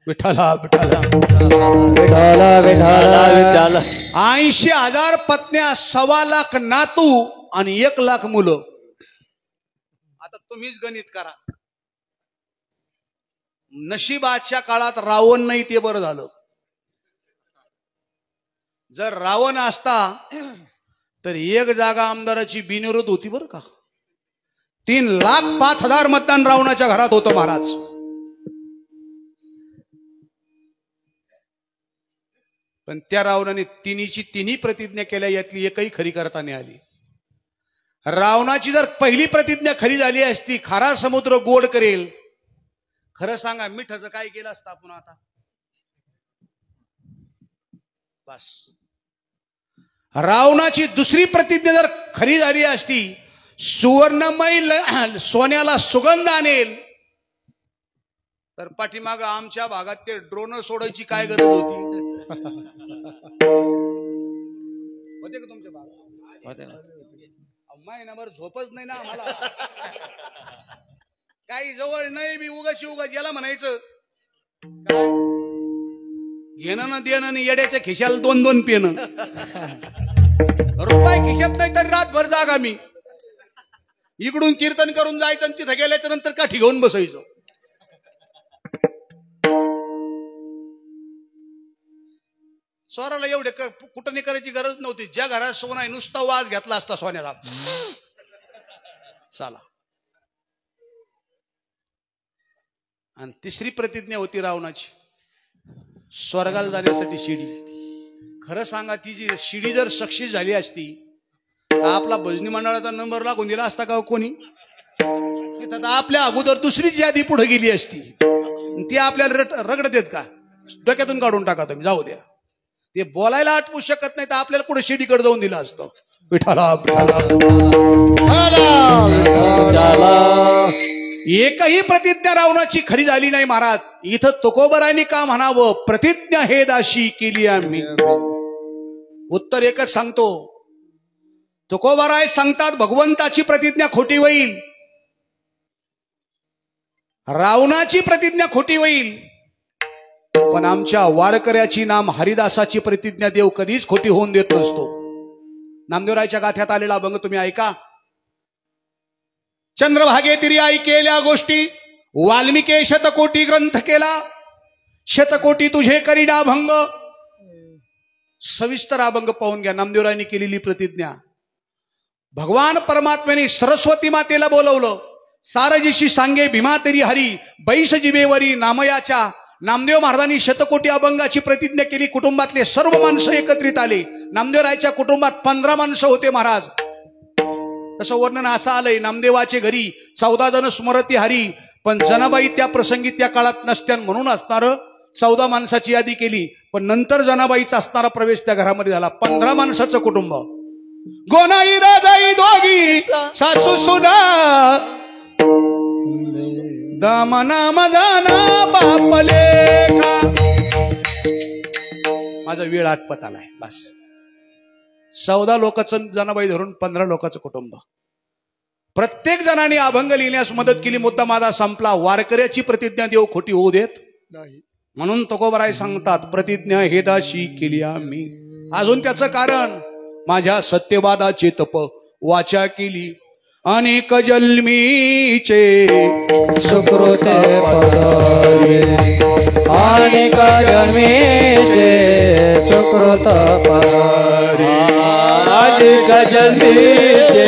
विठाला विठाला विठाला विठाला विठाला. 80,000 पत्न्या, 1.25 लाख नातू आणि 1 लाख मुलं. आता तुम्हीच गणित करा. नशिबाच्या काळात रावण नाही ते बरं झालं. जर रावण असता तर 1 जागा आमदाराची बिनविरोध होती बरं का. 3,05,000 मतदान रावणाच्या घरात होतं महाराज. पण त्या रावणाने तिन्ही प्रतिज्ञा केल्या. यातली एकही खरी करता नाही आली. रावणाची जर पहिली प्रतिज्ञा खरी झाली असती, खारा समुद्र गोड करेल, खरं सांगा मिठाचं काय केलं असतं आपण आता. बस. रावणाची दुसरी प्रतिज्ञा जर खरी झाली असती, सुवर्णमय सोन्याला सुगंध आणेल, तर पाठीमाग आमच्या भागात ते ड्रोन सोडायची काय गरज होती. होते का तुमच्या भागात? महिनाभर झोपच नाही ना आम्हाला. काही जवळ नाही. मी उगाची याला म्हणायचं घेणं ना देणं नाही. येड्याच्या खिशाला 2-2 पेनं. रुपये खिशात नाही तर रातभर जागा. मी इकडून कीर्तन करून जायचं आणि तिथं गेल्याच्या नंतर काठी घेऊन बसायचं. स्वराला एवढे कुठं करायची गरज नव्हती. ज्या घरात सोनं आहे नुसता वाज घेतला असता सोन्याचा. चला. आणि तिसरी प्रतिज्ञा होती रावणाची, स्वर्गाला जाण्यासाठी शिडी. खरं सांगा ती जी शिडी जर सक्सेस झाली असती तर आपला भजनी मंडळाचा नंबर लागून दिला असता का कोणी. तिथं आपल्या अगोदर दुसरीच यादी पुढे गेली असती. ती आपल्याला रगड देत का. डोक्यातून काढून टाका तुम्ही, जाऊ द्या. ते बोलायला आटपू शकत नाही तर आपल्याला पुढे शिडीकडे जाऊन दिला असतो. विठाला एकही प्रतिज्ञा रावणाची खरी झाली नाही महाराज. इथं तुकोबरायांनी का म्हणावं, प्रतिज्ञा हे दाशी केली आम्ही. उत्तर एकच सांगतो. तुकोबराय सांगतात भगवंताची प्रतिज्ञा खोटी होईल, रावणाची प्रतिज्ञा खोटी होईल, पण आमच्या वारकऱ्याची नाम हरिदासाची प्रतिज्ञा देव कधीच खोटी होऊन देत नसतो. नामदेवरायच्या गाथ्यात आलेला अभंग तुम्ही ऐका. चंद्रभागे तिरी ऐकेल्या गोष्टी, वाल्मिके शतकोटी ग्रंथ केला, शतकोटी तुझे करीना भंग. सविस्तर अभंग पाहून घ्या. नामदेवरायांनी केलेली प्रतिज्ञा. भगवान परमात्म्याने सरस्वती मातेला बोलवलं. सारजीशी सांगे भीमा तेरी हरी, बैस जिबेवरी नामयाच्या. नामदेव महाराजांनी शतकोटी अभंगाची प्रतिज्ञा केली. कुटुंबातले सर्व माणसं एकत्रित आले. नामदेवरायच्या कुटुंबात 15 माणसं होते महाराज. तसं वर्णन असं आलंय, नामदेवाचे घरी 14 जण स्मरती हरी, पण जनाबाई त्या प्रसंगी त्या काळात नसत्या म्हणून असणार 14 माणसाची यादी केली. पण नंतर जनाबाईचा असणारा प्रवेश त्या घरामध्ये झाला. 15 माणसाचं कुटुंब. गोनाई राजाई दोघी सासू सुना, दमना मजाना बापले का. माझा वेळ आटपत आलाय बस. 14 लोकांचं जनाबाई धरून 15 लोकांचं कुटुंब. प्रत्येक जणांनी अभंग लिहिण्यास मदत केली. मुद्दा माझा संपला. वारकऱ्याची प्रतिज्ञा देव खोटी होऊ देत नाही. म्हणून तुकोबराय सांगतात प्रतिज्ञा हेदाशी केली आम्ही. अजून त्याचं कारण माझ्या सत्यवादाचे तप वाचा केली अनेक जन्मीचे सुकृत पदारे अनेक जन्मीचे सुकृत पदारे अनेक जन्मीचे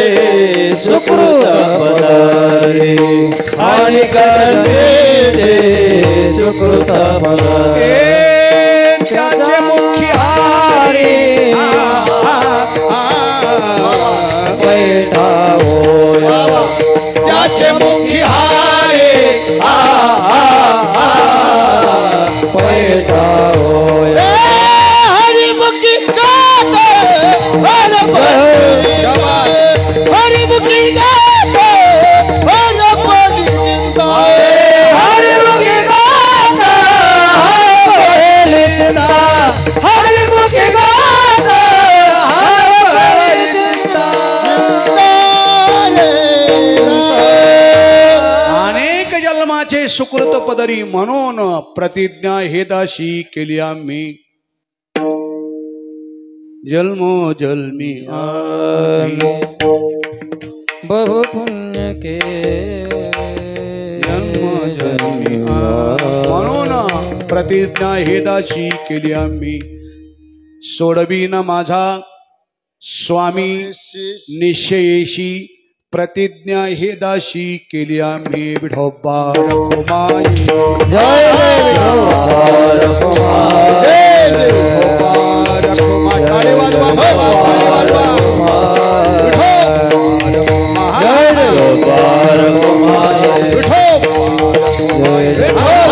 सुकृत पदारे अनेक जन्मीचे सुकृत पदारे त्याचे मुख्य हारी बैठा होया त्याचे मुखी हारे बैठा होया हरिमुखी गाते हरिमुखी गाते हरिमुखी हरिमुखी गाते अनेक जन्माचे सुकृत पदरी म्हणून प्रतिज्ञा हेदाशी केली आम्ही. जन्मो जन्मी बहु पुण्य के जन्म जन्मी म्हणून प्रतिज्ञा हेदाशी केली आम्ही. सोडवीन माझा स्वामी निश्चयेशी प्रतिज्ञा हेदाशी केली आम्ही. विठोबा रखुमाई जय विठोबा रखुमाई विठोबा रखुमा टाळे वाजवा बाबा टाळे वाजवा विठोबा जय विठोबा रखुमाई विठोबा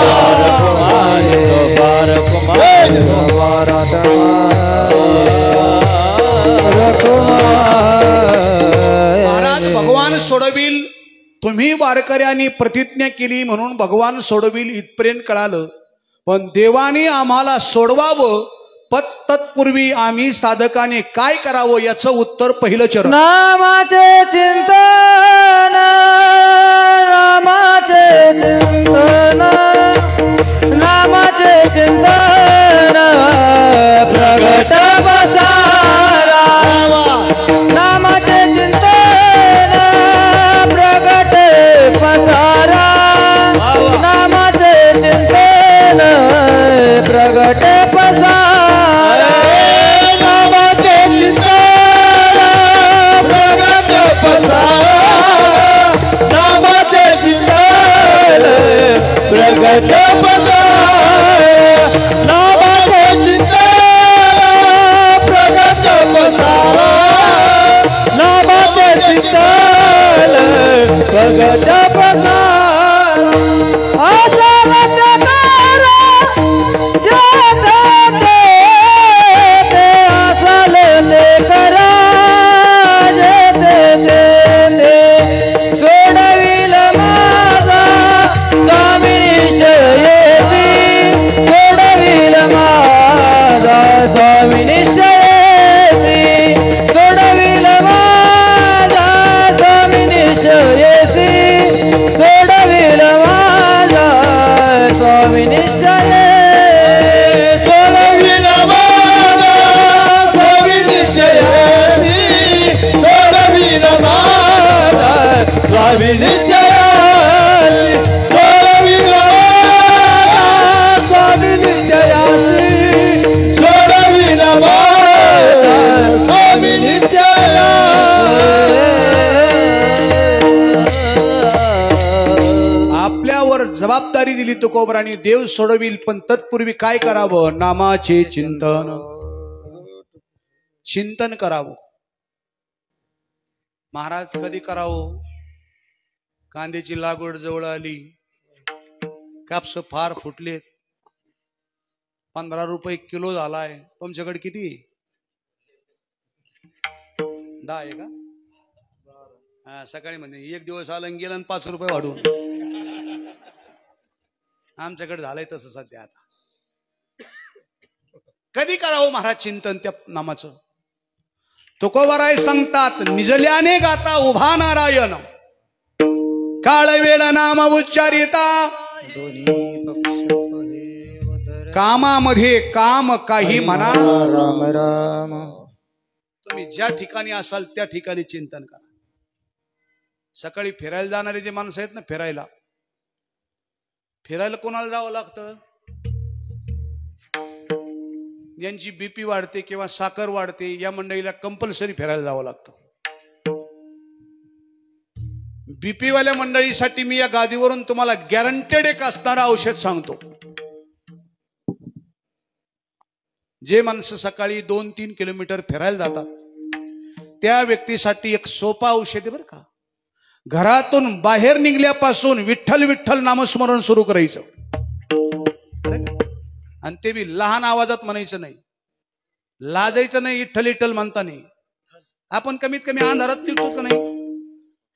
महाराज भगवान सोडविल. तुम्ही वारकऱ्यांनी प्रतिज्ञा केली म्हणून भगवान सोडविल इथपर्यंत कळालं. पण देवाने आम्हाला सोडवावं तत्पूर्वी आम्ही साधकाने काय करावं याचं उत्तर पहिलं चरण. नामाचे चिंतन नामाचे चिंतन नामाचे चिंतन प्रगट बसारा नामाचे चिंतन प्रगट पसारा नामाचे चिंतन प्रगट पसारा नामाचे चिंतन प्रगट पसारा नामाचे चिंतन प्रगट पसारा नामाचे चिंतन प्रगट पसारा नामाचे चिंतन प्रगट पसारा सोडविल माझा स्वामी निश्चयेसी सोडविल माझा स्वामी निश्चयेसी सोडविल माझा स्वामी निश्चयेसी सोडविल माझा स्वामी निश्चये सोडविल माझा स्वामी निश्चयेसी सोडविल माझा स्वामी निश्चयासी सोडविल माझा स्वामी निश्चयासी सोडविल माझा स्वामी निश्चयासी. आपल्यावर जबाबदारी दिली तुकोबराने देव सोडविल. पण तत्पूर्वी काय करावं? नामाचे चिंतन चिंतन करावं. महाराज कधी करावं? कांद्याची लागवड जवळ आली, कापस फार फुटलेत, 15 रुपये किलो झालाय. तुमच्याकडे किती? 10 आहे का? हा, सकाळी म्हणजे एक दिवस आला गेला आणि 5 रुपये वाढून. आमच्याकडे झालंय तसं सध्या. आता कधी करावं महाराज चिंतन त्या नामाचं? तुकोबराय सांगतात, निजल्याने गाता उभा नारायण, काळ वेळ नाम उच्चारिता, कामामध्ये काम काही म्हणा. राम राम. तुम्ही ज्या ठिकाणी असाल त्या ठिकाणी चिंतन करा. सकाळी फिरायला जाणारे जे माणसं आहेत ना, फिरायला कोणाला जावं लागतं? ज्यांची बीपी वाढते किंवा साखर वाढते या मंडळीला कंपल्सरी फिरायला जावं लागतं. बीपी वाल्या मंडळीसाठी मी या गादीवरून तुम्हाला गॅरंटेड एक असणारं औषध सांगतो. जे माणसं सकाळी 2-3 किलोमीटर फिरायला जातात त्या व्यक्तीसाठी एक सोपा औषध आहे बरं का. घरातून बाहेर निघल्यापासून विठ्ठल विठ्ठल नामस्मरण सुरू करायचं, आणि ते बी लहान आवाजात म्हणायचं नाही, लाजायचं नाही. विठ्ठल विठ्ठल म्हणता नाही. आपण कमीत कमी अंधारात निघतो का नाही,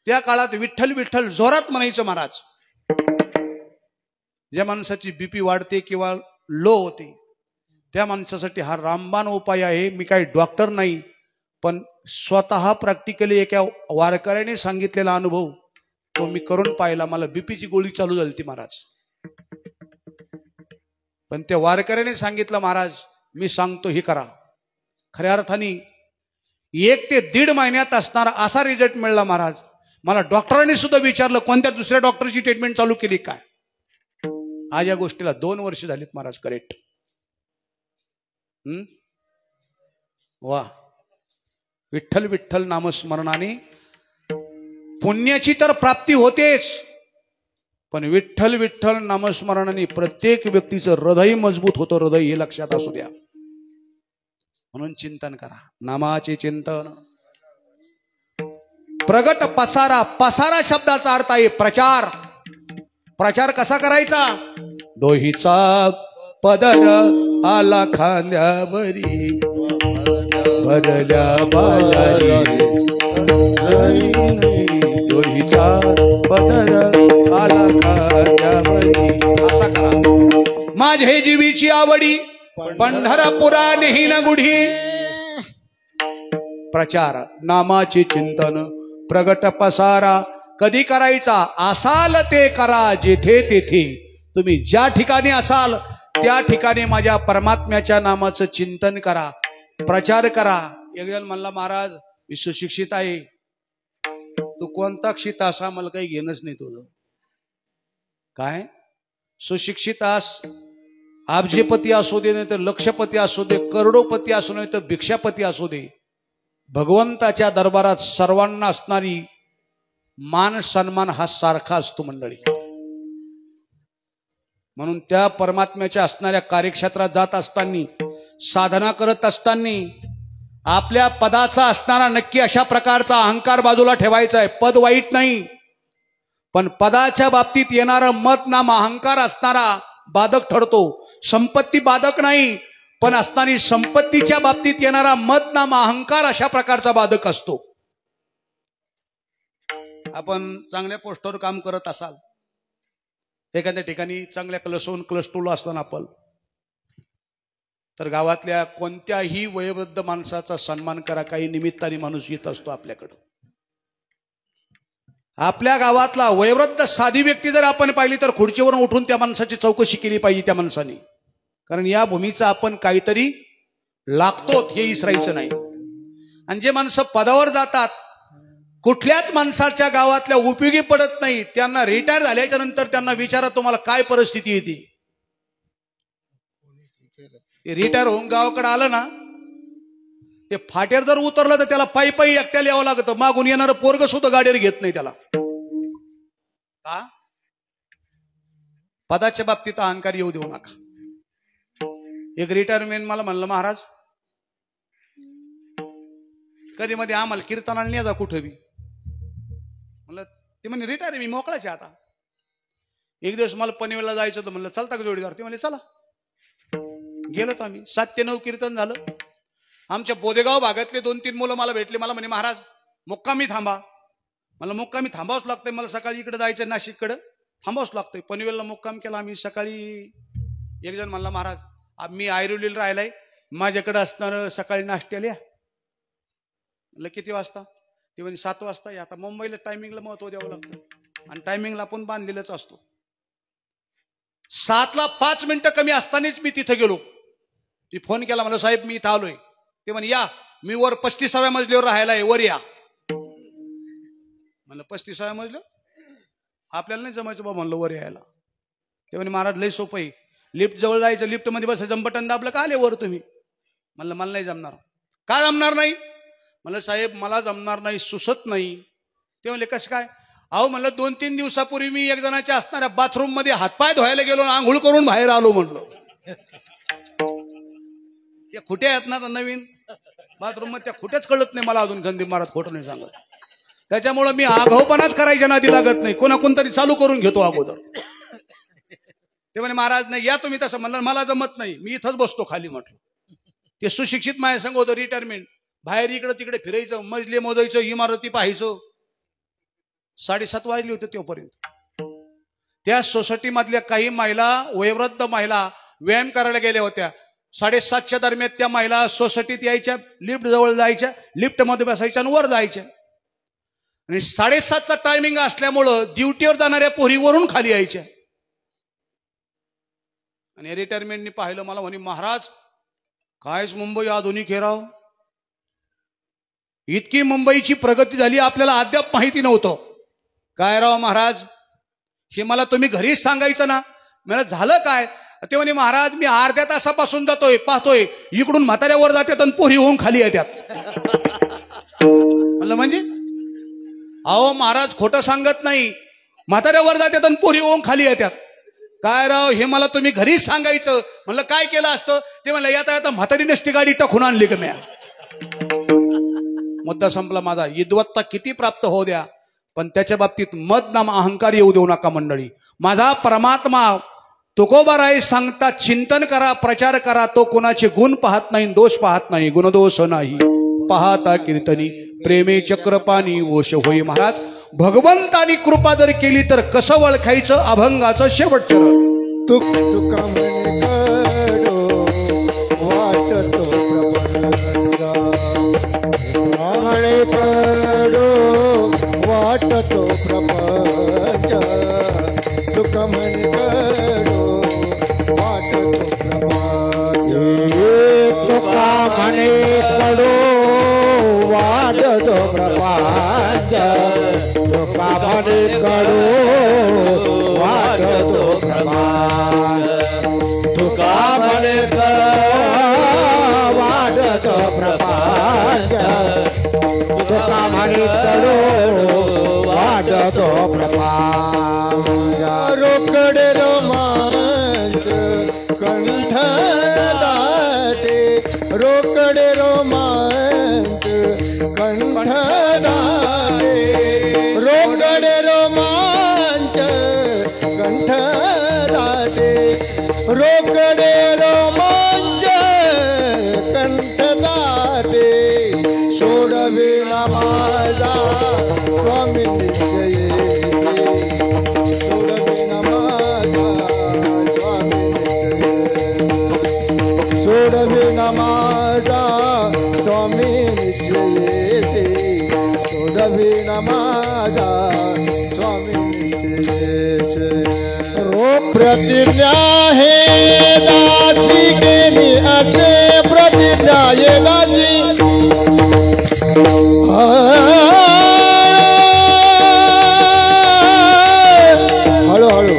त्या काळात विठ्ठल विठ्ठल जोरात म्हणायचं महाराज. ज्या माणसाची बीपी वाढते किंवा लो होते त्या माणसासाठी हा रामबाण उपाय आहे. मी काही डॉक्टर नाही, पण स्वतः प्रॅक्टिकली एका वारकऱ्याने सांगितलेला अनुभव तो मी करून पाहिला. मला बीपीची गोळी चालू झाली ती महाराज, पण त्या वारकऱ्याने सांगितलं, महाराज मी सांगतो हे करा. खऱ्या अर्थाने 1 ते 1.5 महिन्यात असणारा असा रिझल्ट मिळाला महाराज. मला डॉक्टरांनी सुद्धा विचारलं कोणत्या दुसऱ्या डॉक्टरची ट्रीटमेंट चालू केली काय. आज या गोष्टीला 2 वर्ष झालीत महाराज. करेक्ट. वा. विठ्ठल विठ्ठल नामस्मरणाने पुण्याची तर प्राप्ती होतेच, पण विठ्ठल विठ्ठल नामस्मरणाने प्रत्येक व्यक्तीचं हृदय मजबूत होतं. हृदय हे लक्षात असू द्या. म्हणून चिंतन करा, नामाचे चिंतन. प्रगट पसारा. पसारा शब्दाचा अर्थ आहे प्रचार. प्रचार कसा करायचा? डोहीचा पदर आला खांद्यावरी, भरल्या बाजारी, डोहीचा पदर आला खांद्यावरी. असा करा. माझे जीवीची आवडी, पंढरपुरा नेही न गुढी. प्रचार, नामाचे चिंतन, प्रगट पसारा कधी करायचा? असाल ते करा जेथे तेथे. तुम्ही ज्या ठिकाणी असाल त्या ठिकाणी माझ्या परमात्म्याच्या नामाचं चिंतन करा, प्रचार करा. एक जण म्हणला, महाराज मी सुशिक्षित आहे. तू कोणता क्षित असा मला काही घेणंच नाही तुझं. काय सुशिक्षित आस? अब्जपती असू दे, नाही तर लक्षपती असू दे, करोडोपती असू नाही तर भिक्षापती असू दे, भगवंताच्या दरबारात सर्वांना असणारी मान सन्मान हा सारखा असतो मंडळी. म्हणून त्या परमात्म्याच्या असणाऱ्या कार्यक्षेत्रात जात असताना, साधना करत असताना आपल्या पदाचा असणारा नक्की अशा प्रकारचा अहंकार बाजूला ठेवायचा आहे. पद वाईट नाही, पण पदाच्या बाबतीत येणारा मत नाम अहंकार असणारा बाधक ठरतो. संपत्ती बाधक नाही, पण असणारी संपत्तीच्या बाबतीत येणारा मत नाम अहंकार अशा प्रकारचा बाधक असतो. आपण चांगल्या पोस्टवर काम करत असाल, एखाद्या ठिकाणी चांगल्या क्लस्टोला असताना आपण, तर गावातल्या कोणत्याही वयोवृद्ध माणसाचा सन्मान करा. काही निमित्ताने माणूस येत असतो आपल्याकडं. आपल्या गावातला वयोवृद्ध साधी व्यक्ती जर आपण पाहिली तर खुर्चीवरून उठून त्या माणसाची चौकशी केली पाहिजे त्या माणसाने. कारण या भूमीचा आपण काहीतरी लागतो हे विसरायचं नाही. आणि जे माणसं पदावर जातात, कुठल्याच माणसाच्या गावातल्या उपयोगी पडत नाही, त्यांना रिटायर झाल्याच्या नंतर त्यांना विचारा तुम्हाला काय परिस्थिती येते. रिटायर होऊन गावाकडे आलं ना, ते फाट्यावर जर उतरलं तर त्याला पायी पायी एकट्याला यावं लागतं. मागून येणारं पोरग सुद्धा गाडीवर घेत नाही त्याला. का? पदाच्या बाबतीत अहंकार येऊ देऊ नका. एक रिटायरमेंट मला म्हणलं, महाराज कधी मध्ये आम्हाला कीर्तनाला नाही जा कुठं बी. म्हणलं ते म्हणे रिटायर आहे मी, मोकळाच आहे आता. एक दिवस मला पनवेलला जायचं होतं, म्हणलं चालता का जोडीदार? ते म्हणले चला. गेलो तर आम्ही 7 ते 9 कीर्तन झालं. आमच्या बोदेगाव भागातले 2-3 मुलं मला भेटले. मला म्हणे, महाराज मुक्कामी थांबा. मला मुक्कामी थांबावंच लागतंय, मला सकाळी इकडे जायचं नाशिककडं, थांबावंच लागतंय. पनवेलला मुक्काम केला आम्ही सकाळी. एक जण म्हणला, महाराज मी ऐरोलीला राहिलाय, माझ्याकडे असणार सकाळी नाश्त्याला म्हणलं किती वाजता? ते म्हणजे 7 वाजता या. आता मुंबईला टायमिंगला महत्व द्यावं लागतं आणि टायमिंगला आपण बांधलेलंच असतो. 7ला 5 मिनिटं कमी असतानाच मी तिथे गेलो. ती फोन केला, मला साहेब मी इथं आलोय. ते म्हणे या, मी वर 35व्या मजल्यावर राहायला आहे, वर या. म्हणलं 35व्या मजलं आपल्याला नाही जमायचं बा म्हणलं वर यायला. ते म्हणे महाराज लय सोपं आहे, लिफ्ट जवळ जायचं, लिफ्ट मध्ये बसायचं, बटन दाबलं का आले वर तुम्ही. म्हणलं मला नाही जमणार. का जमणार नाही? म्हणलं साहेब मला जमणार नाही, सुसत नाही. ते म्हणले कसं काय? अहो म्हणलं 2-3 दिवसापूर्वी मी एक जणाच्या असणाऱ्या बाथरूम मध्ये हातपाय धुवायला गेलो, आंघोळ करून बाहेर आलो. म्हणलं त्या खुट्या आहेत ना नवीन बाथरूम मध्ये, त्या खुट्याच कळत नाही मला अजून. गंदी महाराज खोटं नाही सांगत. त्याच्यामुळे मी आगाऊपणाच करायच्या नादी लागत नाही, कोणाकोणतरी चालू करून घेतो अगोदर. ते म्हणे महाराज नाही या तुम्ही तसं. म्हणलं मला जमत नाही, मी इथंच बसतो खाली. म्हटलं ते सुशिक्षित माझ्या संग होतं, रिटायरमेंट. बाहेर इकडं तिकडे फिरायचं, मजले मोजायचं, इमारती पाहायचं. 7:30 वाजले होते तोपर्यंत. त्या सोसायटी मधल्या काही महिला, वयोवृद्ध महिला व्यायाम करायला गेल्या होत्या. 7:30च्या दरम्यान त्या महिला सोसायटीत यायच्या, लिफ्ट जवळ जायच्या, लिफ्ट मध्ये बसायच्या आणि वर जायच्या. आणि 7:30चा टायमिंग असल्यामुळं ड्युटीवर जाणाऱ्या पोरीवरून खाली यायच्या. आणि रिटायरमेंटनी पाहिलं, मला म्हणे महाराज कायच मुंबई आधुनिक हे राव, इतकी मुंबईची प्रगती झाली आपल्याला अद्याप माहिती नव्हतं. काय राव महाराज, हे मला तुम्ही घरीच सांगायचं ना. मला झालं काय? ते म्हणे महाराज मी अर्ध्या तासापासून जातोय, पाहतोय इकडून म्हाताऱ्यावर जातात आणि पोरी होऊन खाली येतात. म्हणलं म्हणजे? अहो महाराज खोटं सांगत नाही, म्हाताऱ्यावर जातात आणि पोरी होऊन खाली येतात. काय राव हे मला तुम्ही घरीच सांगायचं. म्हणलं काय केलं असतं? ते म्हणलं येता येता म्हातारी नसती गाडी टाकून आणली का म्या. मुद्दा संपला माझा. विद्वत्ता किती प्राप्त होऊ द्या, पण त्याच्या बाबतीत मद नाम अहंकार येऊ देऊ नका मंडळी. माझा परमात्मा तुकोबाराय सांगता चिंतन करा, प्रचार करा. तो कोणाचे गुण पाहत नाही, दोष पाहत नाही, गुणदोष नाही पाहता कीर्तनी प्रेमे चक्रपाणी वोश होई. महाराज भगवंतानी कृपा जर केली तर कसं ओळखायचं अभंगाचं शेवट चरण. तुका म्हणे कडो वाटतो प्रपंचा, म्हणे कडो वाटतो प्रपंच. तुका म्हणे कडो वाटतो प्रपंच. तुका म्हणे कडो वाटतो प्रपंच. तुका म्हणे कडो वाटतो प्रपंच. तुका म्हणे वाटतो प्रपंच. तुका म्हणे कडो वाटतो प्रपंच. रोकडे रोमांच कंठ दाटे, रोकडे रोमांच कंठ दाटे, रोकडे रोमांच कंठ दाटे, रोकडे रोमांच कंठ दाटे. सोडविला माझा स्वामी निश्चय, सोडविला माझा स्वामी निश्चय, सोडविला माझा स्वामी निश्चय, सोडविला माझा स्वामी निश्चय. प्रतिज्ञा हे दासी केली असे, प्रतिज्ञा हे दासी हळूहळू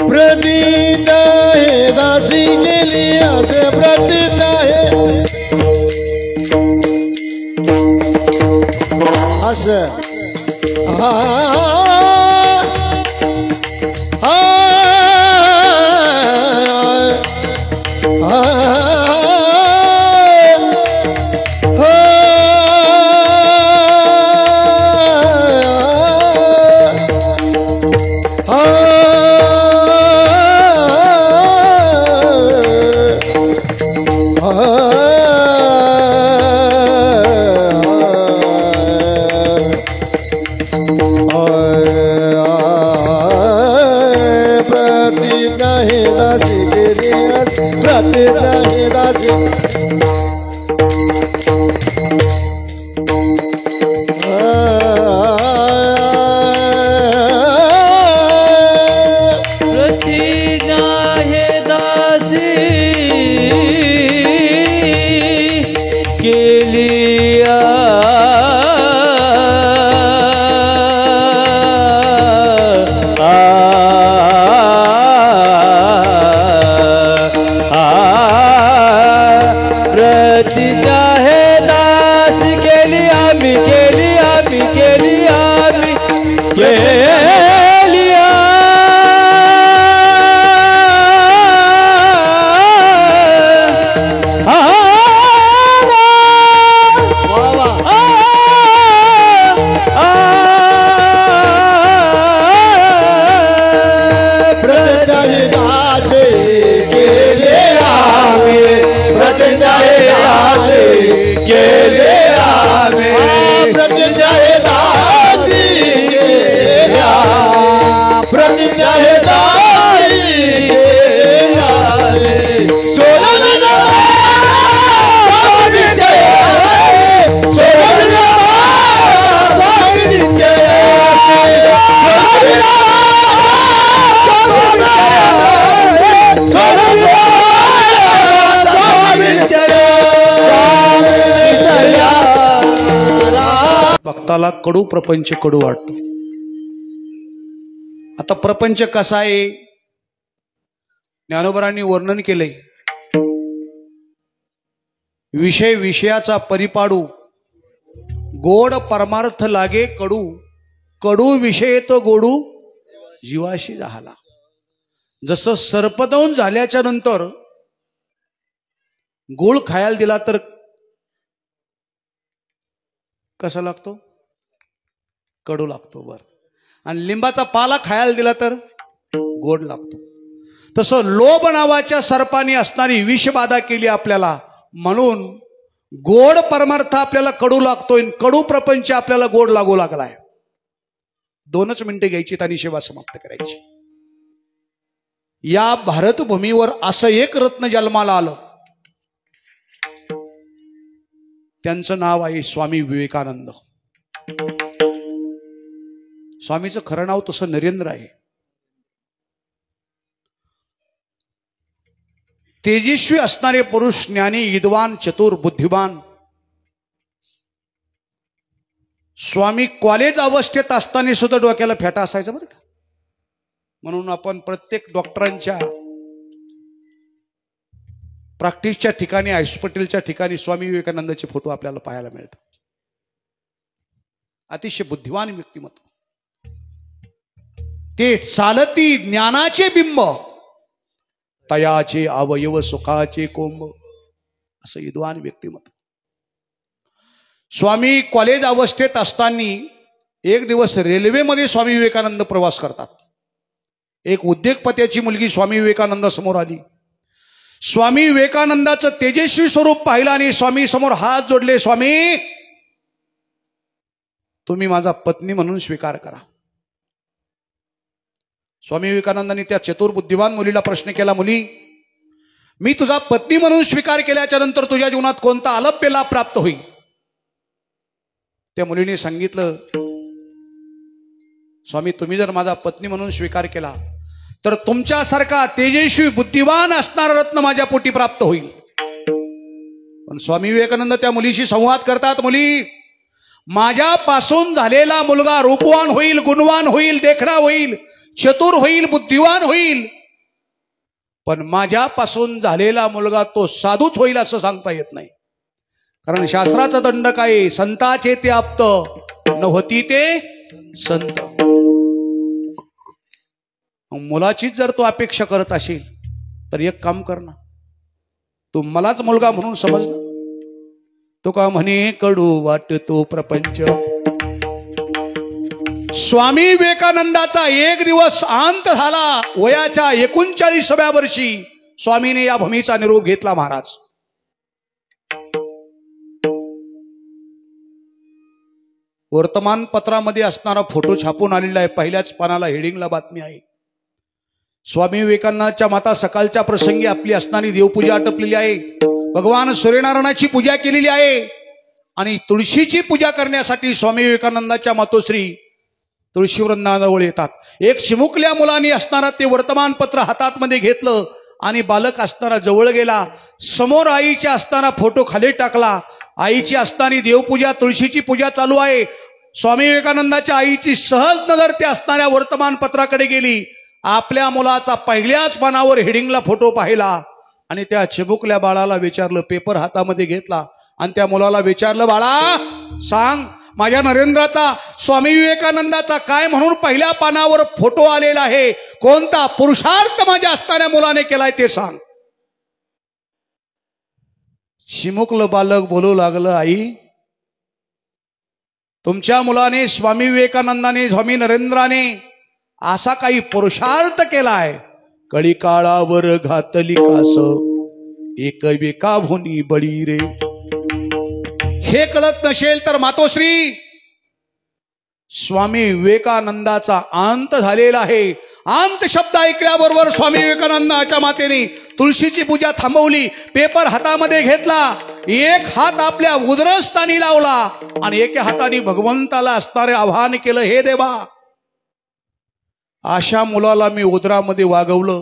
प्रतिज्ञा हे दासी केली असे, प्रतिज्ञा हे असं प्रतिज्ञा हे दासी केली प्रतिज्ञा हे दासी प्रतिज्ञा हे दासी केली प्रतिज्ञा हे दासी केली आम्ही केली आम्ही केली आम्ही केली प्रतिज्ञा हे दासी केली आम्ही प्रतिज्ञा हे दासी केली आम्ही प्रतिज्ञा हे दासी केली प्रतिज्ञा हे दासी केली सोनं स्वामी जय सोनं स्वामी जय भक्ताला कडू प्रपंच कडू वाटतो. आता प्रपंच कसा आहे ज्ञानोबरांनी वर्णन केलंय. विषय विषयाचा परिपाडू गोड परमार्थ लागे कडू कडू विषय तो गोडू जीवाशी झाला. जसं सर्पदंश झाल्याच्या नंतर गोळ खायला दिला तर कसा लागतो कडू लागतो बर आणि लिंबाचा पाला खायला दिला तर गोड लागतो. तसं लोभ नावाच्या सर्पाने असणारी विषबाधा केली आपल्याला म्हणून गोड परमार्थ आपल्याला कडू लागतोय कडू प्रपंच आपल्याला गोड लागू लागलाय. 2 मिनिटं घ्यायची आणि सेवा समाप्त करायची. या भारतभूमीवर असं एक रत्न जन्माला आलं त्यांचं नाव आहे स्वामी विवेकानंद. स्वामीचं खरं नाव तसं नरेंद्र आहे. तेजस्वी असणारे पुरुष ज्ञानी विद्वान चतुर बुद्धिमान. स्वामी कॉलेज अवस्थेत असताना सुद्धा डोक्याला फेटा असायचा बरं का. म्हणून आपण प्रत्येक डॉक्टरांच्या प्रॅक्टिसच्या ठिकाणी हॉस्पिटलच्या ठिकाणी स्वामी विवेकानंदाचे फोटो आपल्याला पाहायला मिळतात. अतिशय बुद्धिमान व्यक्तिमत्व. ते चालती ज्ञानाचे बिंब तयाचे अवयव सुखाचे कोंब असं विद्वान व्यक्तिमत्व. स्वामी कॉलेज अवस्थेत असताना एक दिवस रेल्वेमध्ये स्वामी विवेकानंद प्रवास करतात. एक उद्योगपत्याची मुलगी स्वामी विवेकानंद समोर आली. स्वामी विवेकानंदाचं तेजस्वी स्वरूप पाहिलं आणि स्वामी समोर हात जोडले. स्वामी तुम्ही माझा पत्नी म्हणून स्वीकार करा. स्वामी विवेकानंदांनी त्या चतुर बुद्धिमान मुलीला प्रश्न केला. मुली मी तुझा पत्नी म्हणून स्वीकार केल्याच्या नंतर तुझ्या जीवनात कोणता अलभ्य लाभ प्राप्त होईल. त्या मुलीने सांगितलं स्वामी तुम्ही जर माझा पत्नी म्हणून स्वीकार केला तर तुमच्यासारखा तेजस्वी बुद्धिमान असणारा रत्न माझ्या पोटी प्राप्त होईल. पण स्वामी विवेकानंद त्या मुलीशी संवाद करतात. मुली माझ्यापासून झालेला मुलगा रूपवान होईल गुणवान होईल देखणा होईल चतुर होईल बुद्धिवान होईल पण माझ्यापासून झालेला मुलगा तो साधूच होईल असं सांगता येत नाही. कारण शास्त्राचा दंड काय संताचे ते आप्त नव्हती ते संत. मुलाचीच जर तू अपेक्षा करत असेल तर एक काम कर ना तू मलाच मुलगा म्हणून समज ना. तो का म्हणे कडू वाटतो प्रपंच. स्वामी विवेकानंदाचा एक दिवस अंत झाला. वयाच्या 39व्या वर्षी स्वामीने या भूमीचा निरोप घेतला. महाराज वर्तमानपत्रामध्ये असणारा फोटो छापून आलेला आहे. पहिल्याच पानाला हेडिंगला बातमी आहे. स्वामी विवेकानंदाच्या माता सकाळच्या प्रसंगी आपली असणारी देवपूजा आटपलेली आहे. भगवान सूर्यनारायणाची पूजा केलेली आहे आणि तुळशीची पूजा करण्यासाठी स्वामी विवेकानंदाच्या मातोश्री तुळशी वृंदाजवळ येतात. एक चिमुकल्या मुलाने असणारा ते वर्तमानपत्र हातात मध्ये घेतलं आणि बालक असताना जवळ गेला. समोर आईच्या असताना फोटो खाली टाकला. आईची असणारी देवपूजा तुळशीची पूजा चालू आहे. स्वामी विवेकानंदाच्या आईची सहज नजर त्या असणाऱ्या वर्तमानपत्राकडे गेली. आपल्या मुलाचा पहिल्याच पानावर हेडिंगला फोटो पाहिला आणि त्या चिमुकल्या बाळाला विचारलं, पेपर हातामध्ये घेतला आणि त्या मुलाला विचारलं, बाळा सांग माझ्या नरेंद्राचा स्वामी विवेकानंदाचा काय म्हणून पहिल्या पानावर फोटो आलेला आहे, कोणता पुरुषार्थ माझ्या असणाऱ्या मुलाने केलाय ते सांग. चिमुकलं बालक बोलू लागलं, आई तुमच्या मुलाने स्वामी विवेकानंदाने स्वामी नरेंद्राने असा काही पुरुषार्थ केलाय, कळी काळावर घातली कास एक बेका भोनी बळी रे. हे कळत नसेल तर मातोश्री स्वामी विवेकानंदाचा अंत झालेला आहे. अंत शब्द ऐकल्याबरोबर स्वामी विवेकानंदाच्या मातेने तुळशीची पूजा थांबवली. पेपर हातामध्ये घेतला. एक हात आपल्या उदरस्थानी लावला आणि एका हाताने भगवंताला असणारे आवाहन केलं, हे देवा अशा मुलाला मी उदरामध्ये वागवलं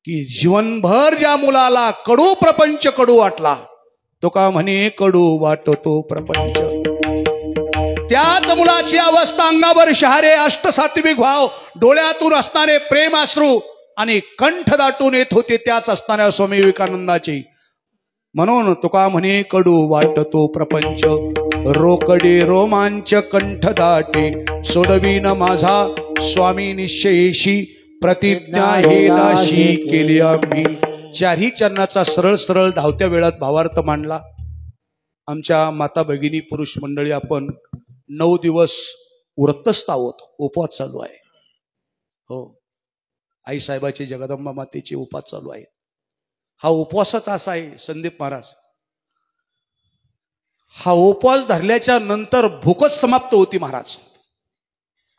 की जीवनभर ज्या मुलाला कडू प्रपंच कडू वाटला, तो का म्हणे कडू वाटतो प्रपंच, त्याच मुलाची अवस्था अंगावर शहारे अष्टसात्विक भाव, डोळ्यातून असणारे प्रेमाश्रू आणि कंठ दाटून येत होते त्याच असणाऱ्या स्वामी विवेकानंदाची. म्हणून तुका म्हणे कडू वाटतो प्रपंच, रोकडे रोमांच कंठ दाटे, सोडवीन माझा स्वामी निश्चयेशी, प्रतिज्ञा हे दाशी केली आम्ही. चारही चरणाचा सरळ सरळ धावत्या वेळात भावार्थ मांडला. आमच्या माता भगिनी पुरुष मंडळी आपण 9 दिवस व्रतस्थ आहोत, उपवास चालू आहे. हो, आई साहेबाची जगदंबा मातेचे उपवास चालू आहे. हा उपवासच असा आहे संदीप महाराज, हा उपवास धरल्याच्या नंतर भूकच समाप्त होती महाराज.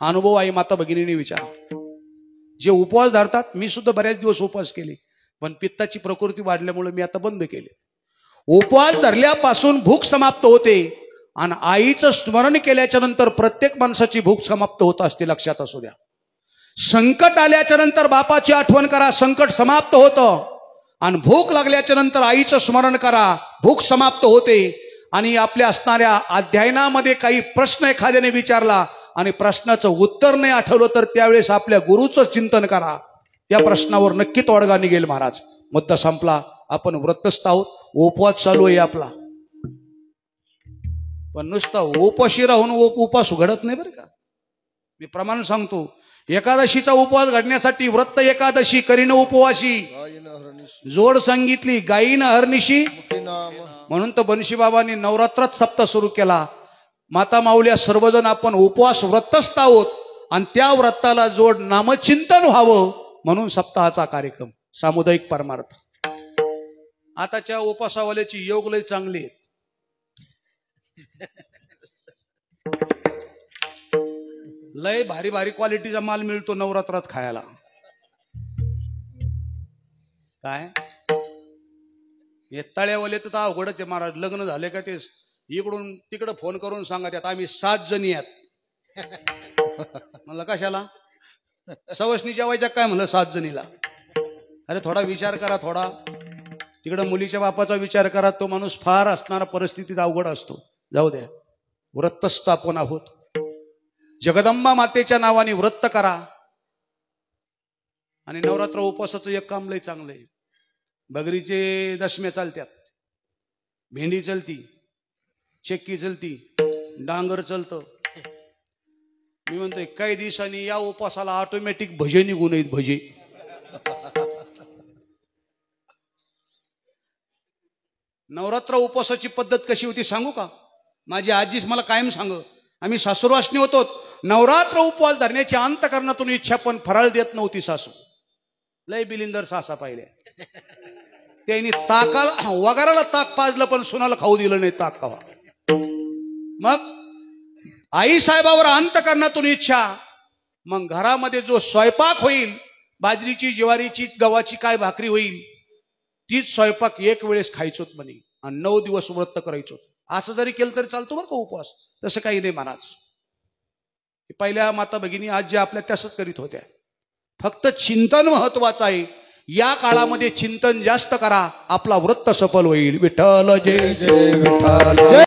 अनुभव आई माता भगिनीने विचार, जे उपवास धरतात, मी सुद्धा बऱ्याच दिवस उपवास केले पण पित्ताची प्रकृती वाढल्यामुळे मी आता बंद केले. उपवास धरल्यापासून भूक समाप्त होते आणि आईचं स्मरण केल्याच्या नंतर प्रत्येक माणसाची भूक समाप्त होत असते, लक्षात असू द्या. संकट आल्याच्या नंतर बापाची आठवण करा, संकट समाप्त होतं. आणि भूक लागल्याच्या नंतर आईचं स्मरण करा, भूक समाप्त होते. आणि आपल्या असणाऱ्या अध्ययनामध्ये काही प्रश्न एखाद्याने विचारला आणि प्रश्नाचं उत्तर नाही आठवलं तर त्यावेळेस आपल्या गुरुचं चिंतन करा, त्या प्रश्नावर नक्की तोडगा निघेल महाराज. मुद्दा संपला. आपण व्रतस्थ आहोत, उपवास चालू आहे आपला. पण नुसता उपाशी राहून उपवास घडत नाही बरं का. मी प्रमाण सांगतो, एकादशीचा उपवास घडण्यासाठी व्रत एकादशी करीन उपवासी, जोड सांगितली गायीनं हरनिशी, म्हणून तर बनशी बाबांनी नवरात्रात सप्ताह सुरू केला. माता माऊल्या सर्वजण आपण उपवास व्रतस्थ आहोत आणि त्या व्रताला जोड नामचिंतन व्हावं म्हणून सप्ताहाचा कार्यक्रम, सामुदायिक परमार्थ. आताच्या उपासावाल्याची योग लय चांगली आहे. लय भारी भारी क्वालिटीचा माल मिळतो नवरात्रात खायला. काय हे तळ्यावाले तर अवघडच आहे महाराज. लग्न झाले का ते इकडून तिकडं फोन करून सांगा, त्यात आम्ही 7 जणी आहेत. म्हणलं कशाला, सवशनी जेवायच्या काय म्हणलं 7 जणीला. अरे थोडा विचार करा, थोडा तिकडं मुलीच्या बापाचा विचार करा. तो माणूस फार असणारा परिस्थितीत अवघड असतो. जाऊ द्या, व्रतस्थ आपण आहोत. जगदंबा मातेच्या नावाने व्रत करा. आणि नवरात्र उपवासाचं एक काम लय चांगलं आहे. बगरीचे दशम्या चालत्यात, भेंडी चलती, चक्की चलती, डांगर चलतं. मी म्हणतोय काही दिवसांनी या उपवासाला ऑटोमॅटिक भजे निघून येत. भजे नवरात्र उपवासाची पद्धत कशी होती सांगू का. माझी आजीच मला कायम सांग, आम्ही सासूरवासनी होतो, नवरात्र उपवास धरण्याची अंतकरणातून इच्छा, पण फराळ देत नव्हती सासू. लय बिलिंदर सासा पाहिल्या. त्यांनी ताकाला वगाराला ताक पाजलं पण सुनाला खाऊ दिलं नाही ताक कवा. मग आई साहेबावर अंतकरणातून इच्छा. मग घरामध्ये जो स्वयंपाक होईल, बाजरीची ज्वारीची गव्हाची काय भाकरी होईल तीच स्वयंपाक एक वेळेस खायचोत म्हणे आणि 9 दिवस व्रत करायचो. असं जरी केलं तरी चालतो बरं का उपवास, तसं काही नाही महाराज. पहिल्या माता भगिनी आज जे आपल्या तसंच करीत होत्या. फक्त चिंतन महत्वाचं आहे. या काळामध्ये चिंतन जास्त करा, आपला व्रत सफल होईल. विठ्ठल जय जय विठ्ठल.